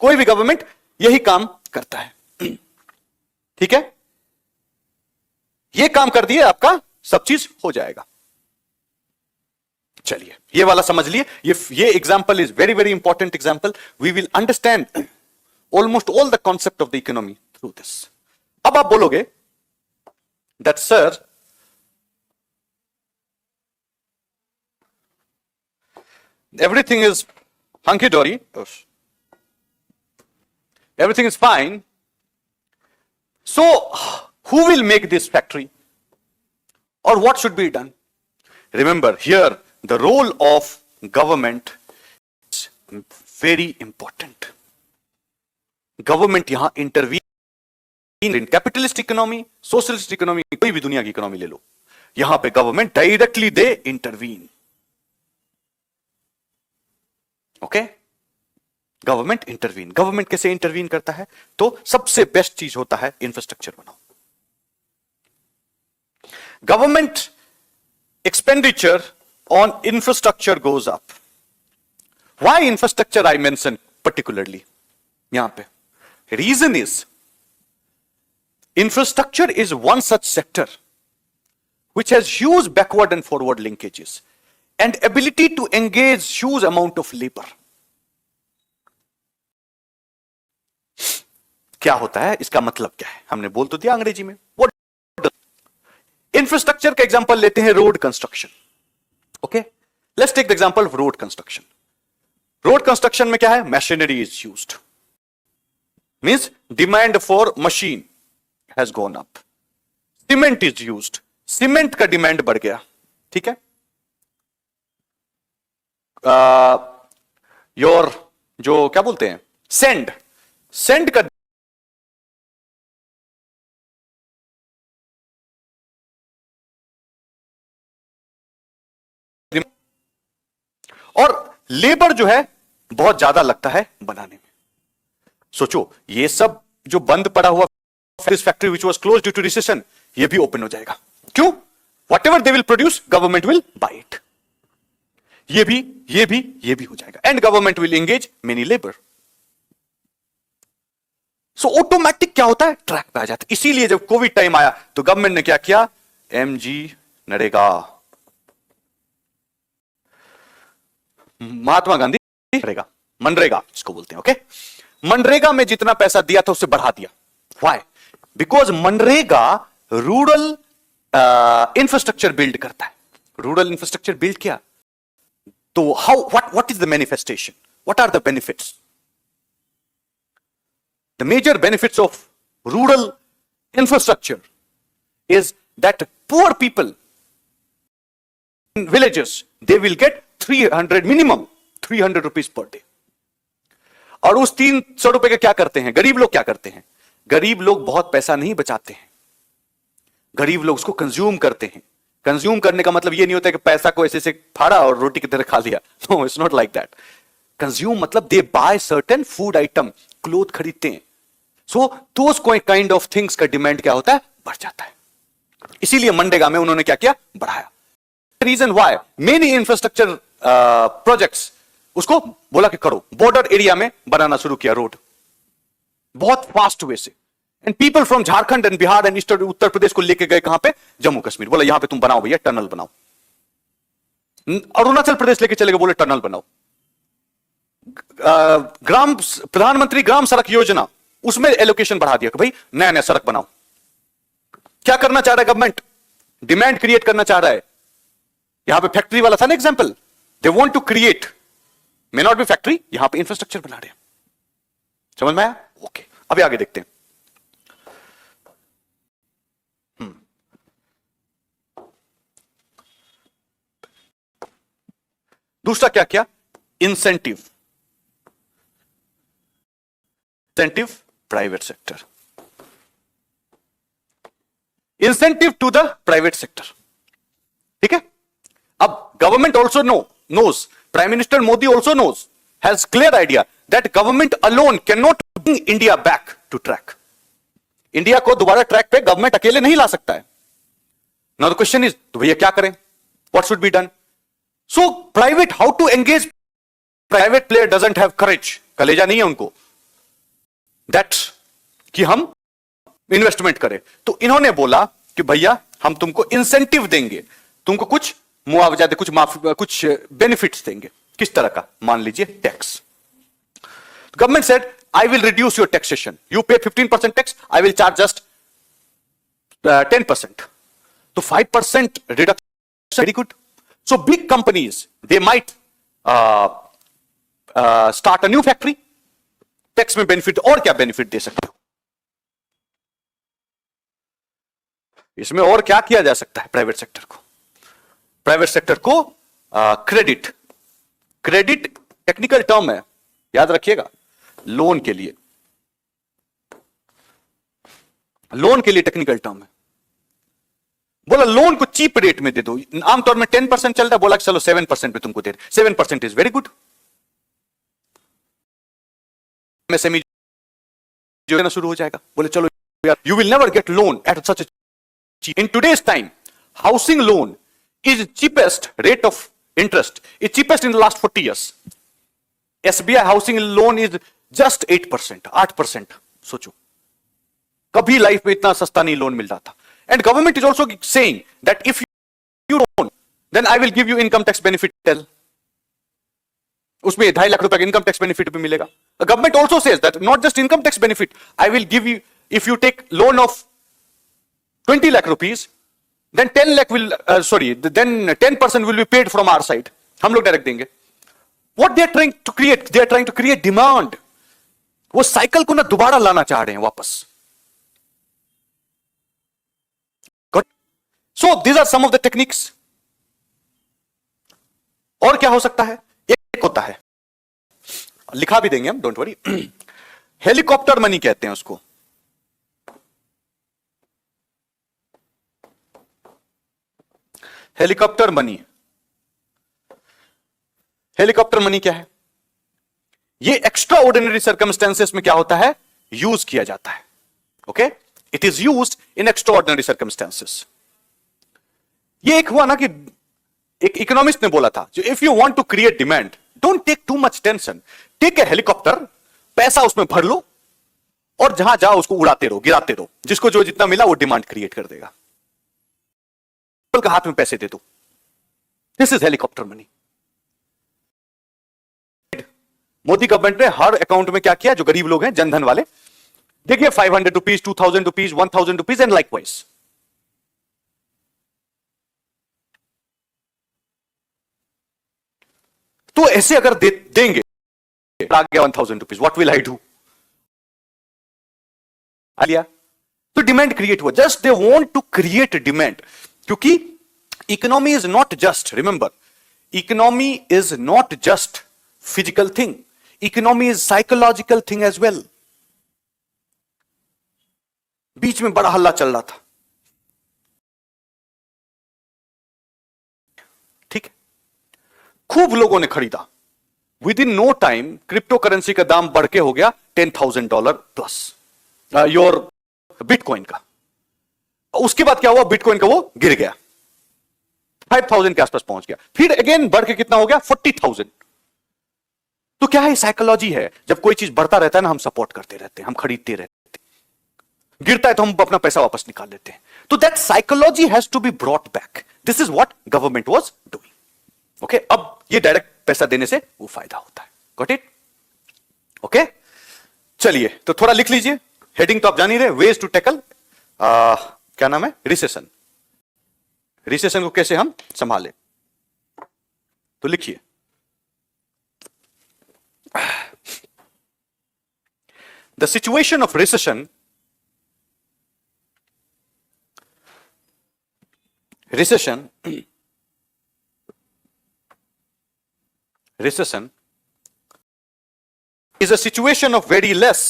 कोई भी government यही काम करता है. ठीक है? ये काम कर दिए, आपका सब चीज हो जाएगा. चलिए, ये वाला समझ लिए. ये example is very very important example. We will understand almost all the concept of the economy through this. अब आप बोलोगे that sir, everything is hunky-dory, everything is fine, so who will make this factory or what should be done? Remember, here the role of government is very important. Government यहां intervene in capitalist economy, socialist economy, कोई भी दुनिया की economy ले लो, यहां पे government directly they intervene. Okay, government intervene. Government कैसे इंटरवीन करता है? तो सबसे बेस्ट चीज होता है इंफ्रास्ट्रक्चर बनाओ. Government expenditure on infrastructure goes up. Why infrastructure I mention particularly यहां पे? Reason is infrastructure is one such sector which has huge backward and forward linkages and ability to engage huge amount of labor. क्या होता है, इसका मतलब क्या है? हमने बोल तो दिया अंग्रेजी में. इंफ्रास्ट्रक्चर का एग्जांपल लेते हैं, road construction. Okay, let's take the example of road construction. Road construction में क्या है? Machinery is used, means demand for machine has gone up. Cement is used, cement का डिमांड बढ़ गया. ठीक है, योर जो क्या बोलते हैं, सेंड का और लेबर जो है बहुत ज्यादा लगता है बनाने में. सोचो, ये सब जो बंद पड़ा हुआ factory which was close due to recession, ये भी ओपन हो जाएगा. क्यों? Whatever they will produce, government will buy it. ये भी हो जाएगा and government will engage many labour. So automatic क्या होता है, ट्रैक पे आ जाता है. इसीलिए जब कोविड टाइम आया तो गवर्नमेंट ने क्या किया, MG नरेगा, महात्मा गांधी नरेगा, मनरेगा जिसको बोलते हैं. ओके, मनरेगा में जितना पैसा दिया था उससे बढ़ा दिया. व्हाई? बिकॉज मनरेगा रूरल इंफ्रास्ट्रक्चर बिल्ड करता है. रूरल इंफ्रास्ट्रक्चर बिल्ड किया तो how, what is the manifestation, what are the benefits? The major benefits of rural infrastructure is that poor people in villages, they will get 300 minimum 300 rupees per day. और उस 300 रुपए का क्या करते हैं गरीब लोग? क्या करते हैं गरीब लोग? बहुत पैसा नहीं बचाते हैं. गरीब लोग उसको कंज्यूम करते हैं. कंज्यूम करने का मतलब ये नहीं होता है कि पैसा को ऐसे से फाड़ा और रोटी की तरह खा लिया. No, it's not like that. Consume मतलब they buy certain food item, cloth खरीदते हैं. सो दोस कोई काइंड ऑफ थिंग्स का डिमांड क्या होता है, बढ़ जाता है. इसीलिए मनरेगा में उन्होंने क्या किया, बढ़ाया. Reason why many infrastructure projects, उसको बोला कि करो. बॉर्डर एरिया में बनाना शुरू किया रोड बहुत फास्ट वे से. And people from Jharkhand and Bihar and eastern Uttar Pradesh को लेके गए कहां पे, जम्मू कश्मीर. बोला यहां पे तुम बनाओ भैया, टनल बनाओ. अरुणाचल प्रदेश लेके चले गए, बोले टनल बनाओ. ग्राम प्रधानमंत्री ग्राम सड़क योजना, उसमें एलोकेशन बढ़ा दिया कि भाई नया नया सड़क बनाओ. क्या करना चाह रहा है गवर्नमेंट? डिमांड क्रिएट करना चाह रहा है. यहां पे फैक्ट्री वाला था ना example, they want to create, may not be factory, यहां पे इंफ्रास्ट्रक्चर बना रहे हैं. समझ में आया? ओके, अभी आगे देखते हैं. दूसरा क्या किया, incentive. Incentive private sector, incentive to the private sector. ठीक है, अब Government also knows. Prime Minister Modi also knows, has clear idea that government alone cannot bring India back to track. India को दोबारा ट्रैक पे government अकेले नहीं ला सकता है. Now the question is, तो भैया क्या करें? What should be done? So private, how to engage? Private player doesn't have courage. कलेजा नहीं है उनको. That कि हम इन्वेस्टमेंट करें. तो इन्होंने बोला कि भैया हम तुमको इंसेंटिव देंगे, तुमको कुछ मुआवजा दे, कुछ बेनिफिट्स देंगे. किस तरह का? मान लीजिए tax. Government said I will reduce your taxation. You pay 15% tax, I will charge just 10%. So 5% reduction, very good. So big companies, they might start a new factory. Tax में benefit और क्या benefit दे सकते हो? इसमें और क्या किया जा सकता है प्राइवेट सेक्टर को? प्राइवेट सेक्टर को क्रेडिट टेक्निकल टर्म है, याद रखिएगा. लोन के लिए टेक्निकल टर्म है. बोला लोन को चीप रेट में दे दो. आमतौर में 10% चल रहा है, बोला चलो 7% पे तुमको दे. 7% इज वेरी गुड. एमएसएमई जो है ना शुरू हो जाएगा. बोले चलो you will never get loan at such cheap. In today's time, housing loan is cheapest rate of interest. It's cheapest in the last 40 years. SBI housing loan is just 8%, 8%. सोचो, कभी लाइफ में इतना सस्ता नहीं लोन मिल रहा था. And government is also saying that if you loan, then I will give you income tax benefit. उसमें 2.5 लाख रुपए का इनकम टैक्स बेनिफिट भी मिलेगा. Government also says that not just income tax benefit, I will give you, if you take loan of 20 lakh rupees, then 10 lakh will, then 10% will be paid from our side. हम लोग direct देंगे. What they are trying to create? They are trying to create demand. वो cycle को ना दोबारा लाना चाह रहे हैं वापस. So these are some of the techniques. और क्या हो सकता है? एक होता है, लिखा भी देंगे हम, डोंट वरी. हेलीकॉप्टर मनी कहते हैं उसको. Helicopter money. हेलीकॉप्टर मनी क्या है? ये एक्स्ट्रा ऑर्डिनरी सर्कमस्टेंसेस में क्या होता है? यूज किया जाता है. Okay, it is used in extra ordinary circumstances. ये एक हुआ ना कि एक इकोनॉमिस्ट ने बोला था, जो if you want to create demand, don't take too much tension, take a helicopter, पैसा उसमें भर लो और जहां जाओ उसको उड़ाते रहो, गिराते रहो. जिसको जो जितना मिला वो डिमांड क्रिएट कर देगा. का हाथ में पैसे दे दो. This is helicopter money. Modi government ने हर अकाउंट में क्या किया? जो गरीब लोग हैं, जनधन वाले, देखिए 500 rupees, 2000 rupees, 1000 rupees and likewise. तो ऐसे अगर देंगे, आ गया 1000 rupees, what will I do? आलिया, तो डिमांड क्रिएट हुआ. Just they want to create demand. क्योंकि economy is not just, remember, economy is not just physical thing, economy is psychological thing as well. बीच में बड़ा हल्ला चल रहा था, ठीक है, खूब लोगों ने खरीदा. Within no time crypto currency का दाम बढ़ के हो गया $10,000 प्लस, योर बिटकॉइन का. उसके बाद क्या हुआ? बिटकॉइन का वो गिर गया, 5,000 के आसपास पहुंच गया. फिर अगेन बढ़ के कितना हो गया? 40,000. तो क्या है? साइकोलॉजी है. जब कोई चीज बढ़ता रहता है ना, हम सपोर्ट करते रहते हैं, हम खरीदते रहते हैं. गिरता है तो हम अपना पैसा वापस निकाल लेते हैं. तो that psychology has to be brought back. This is what government was doing. Okay, अब ये डायरेक्ट पैसा देने से वो फायदा होता है. Got it? ओके, चलिए तो थोड़ा लिख लीजिए. हेडिंग तो आप जान ही रहे, वेज टू टैकल, क्या नाम है? रिसेशन. रिसेशन को कैसे हम संभालें, तो लिखिए. The situation of recession, recession is a situation of very less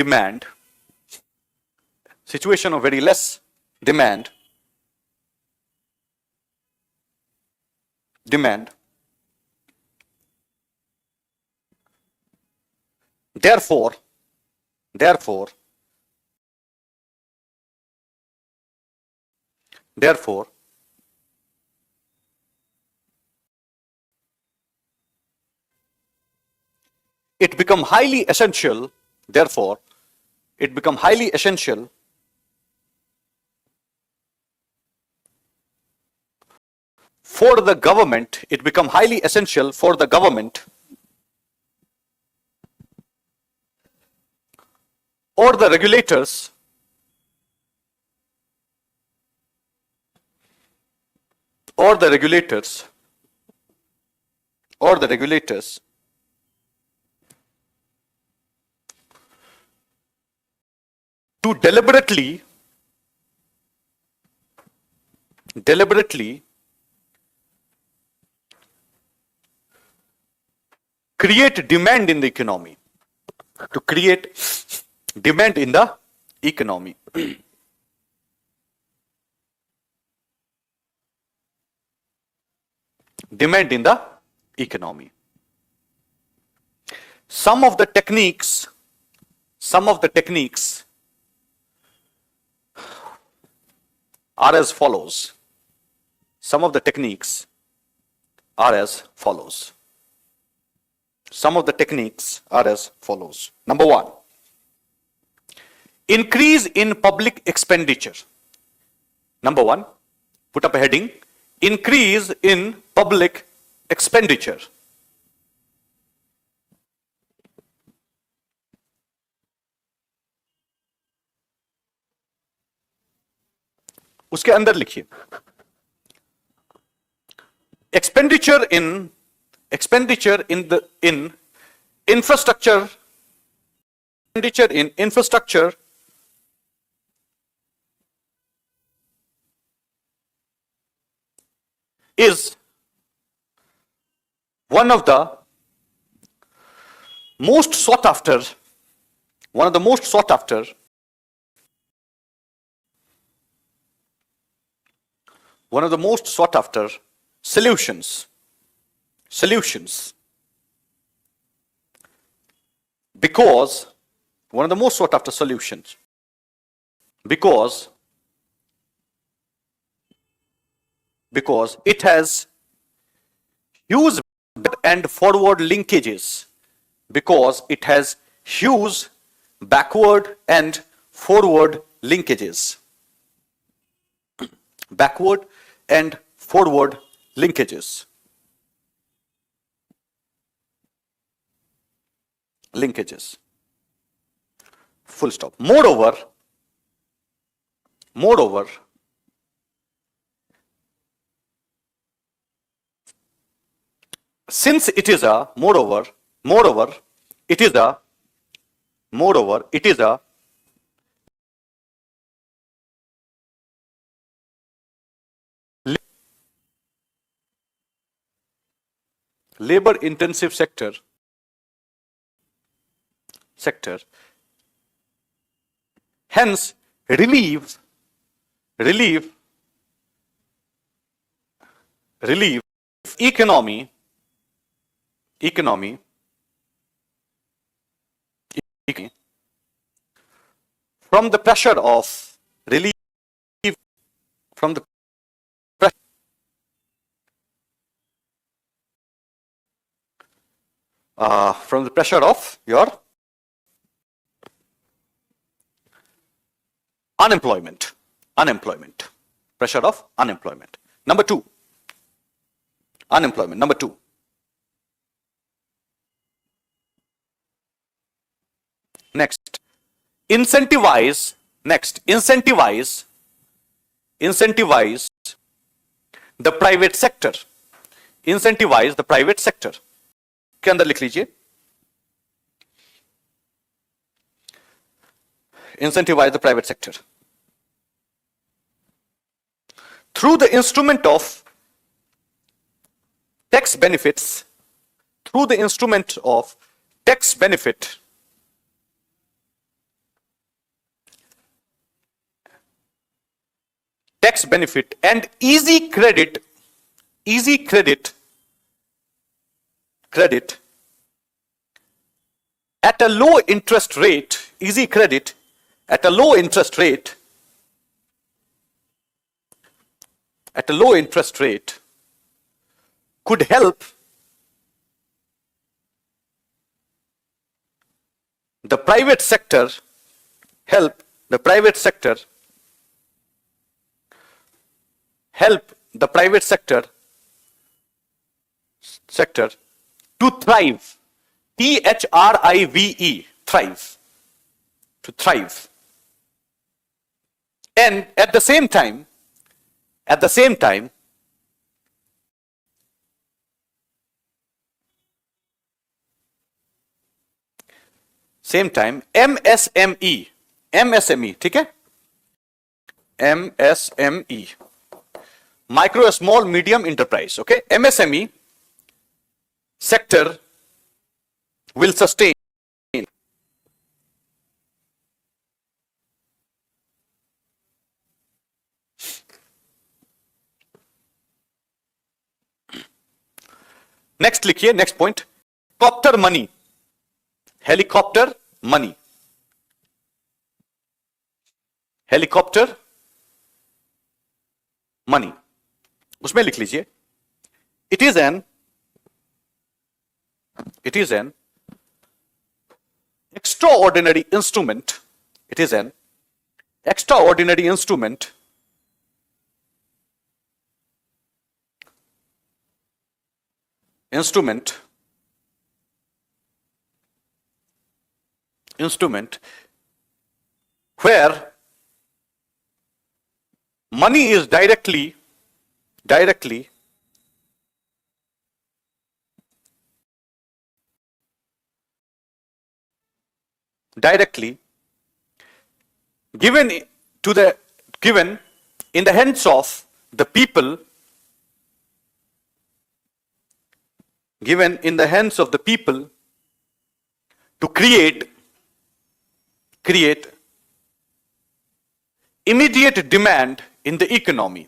demand, demand. Therefore, it become highly essential, therefore, it become highly essential for the government, it become highly essential for the government or the regulators or the regulators to deliberately create demand in the economy, to create demand in the economy. Demand in the economy. Some of the techniques are as follows. Some of the techniques are as follows. Number one, increase in public expenditure. Number one, put up a heading, increase in public expenditure. उसके अंदर लिखिए expenditure in infrastructure, is one of the most sought after solutions because it has huge and forward linkages, because it has huge backward and forward linkages. Backward and forward linkages. Full stop. Moreover, since it is a labor intensive sector, hence relieve economy from the pressure of your unemployment. Pressure of unemployment. Number two. Next, incentivize the private sector. के अंदर लिख लीजिए, incentivize the private sector through the instrument of tax benefits, and easy credit credit at a low interest rate, easy credit at a low interest rate, could help the private sector, help the private sector to thrive. THRIVE, thrive. To thrive. And at the same time, MSME, ठीक है? MSME, micro, small, medium enterprise, okay? MSME sector will sustain next लिखिए, next point, copter money, helicopter money, helicopter money, उसमें लिख लीजिए, it is an extraordinary instrument, it is an extraordinary instrument where money is directly given in the hands of the people, to create immediate demand in the economy.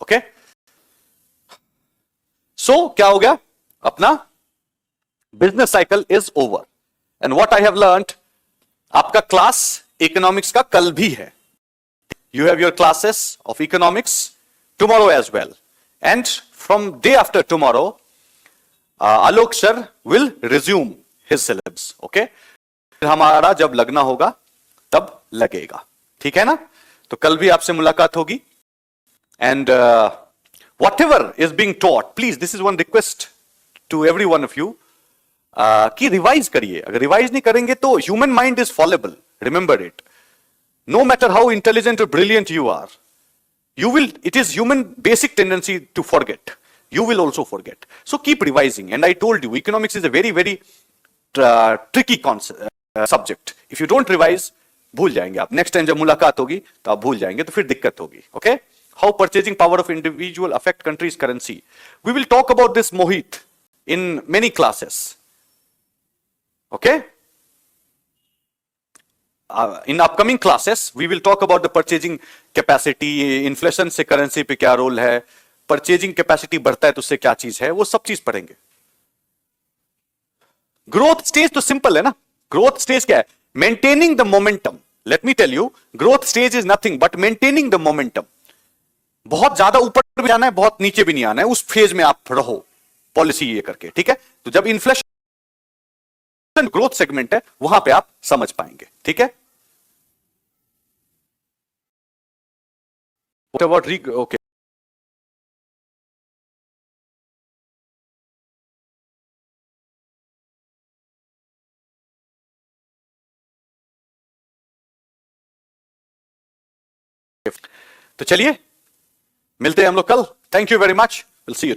Okay? So, क्या हो गया? अपना business cycle is over. And what I have learned, आपका class economics का कल भी है. You have your classes of economics tomorrow as well. And from day after tomorrow, Alok sir will resume his syllabus. Okay? फिर हमारा जब लगना होगा तब लगेगा. ठीक है ना? तो कल भी आपसे मुलाकात होगी. And whatever is being taught, please, this is one request to every one of you, कि रिवाइज करिए. अगर रिवाइज नहीं करेंगे तो human mind is fallible, remember it. No matter how intelligent और brilliant you are, it is human basic tendency to forget. You will also forget. So keep revising. And I told you, economics is a very, very tricky concept, subject. If you don't revise, भूल जाएंगे आप. Next time जब मुलाकात होगी तो आप भूल जाएंगे, तो फिर दिक्कत होगी. Okay? How purchasing power of individual affect country's currency. We will talk about this, Mohit, in many classes. Okay? In upcoming classes, we will talk about the purchasing capacity, inflation से currency पे क्या role है, purchasing capacity बढ़ता है तो उससे क्या चीज है, वो सब चीज पढ़ेंगे. Growth stage तो simple है ना. Growth stage क्या है? Maintaining the momentum. Let me tell you, growth stage is nothing but maintaining the momentum. बहुत ज्यादा ऊपर भी जाना है, बहुत नीचे भी नहीं आना है, उस फेज में आप रहो पॉलिसी ये करके. ठीक है? तो जब इन्फ्लेशन ग्रोथ सेगमेंट है, वहां पे आप समझ पाएंगे. ठीक है? ओके. तो चलिए मिलते हैं हम लोग कल. Thank you very much. Will see you.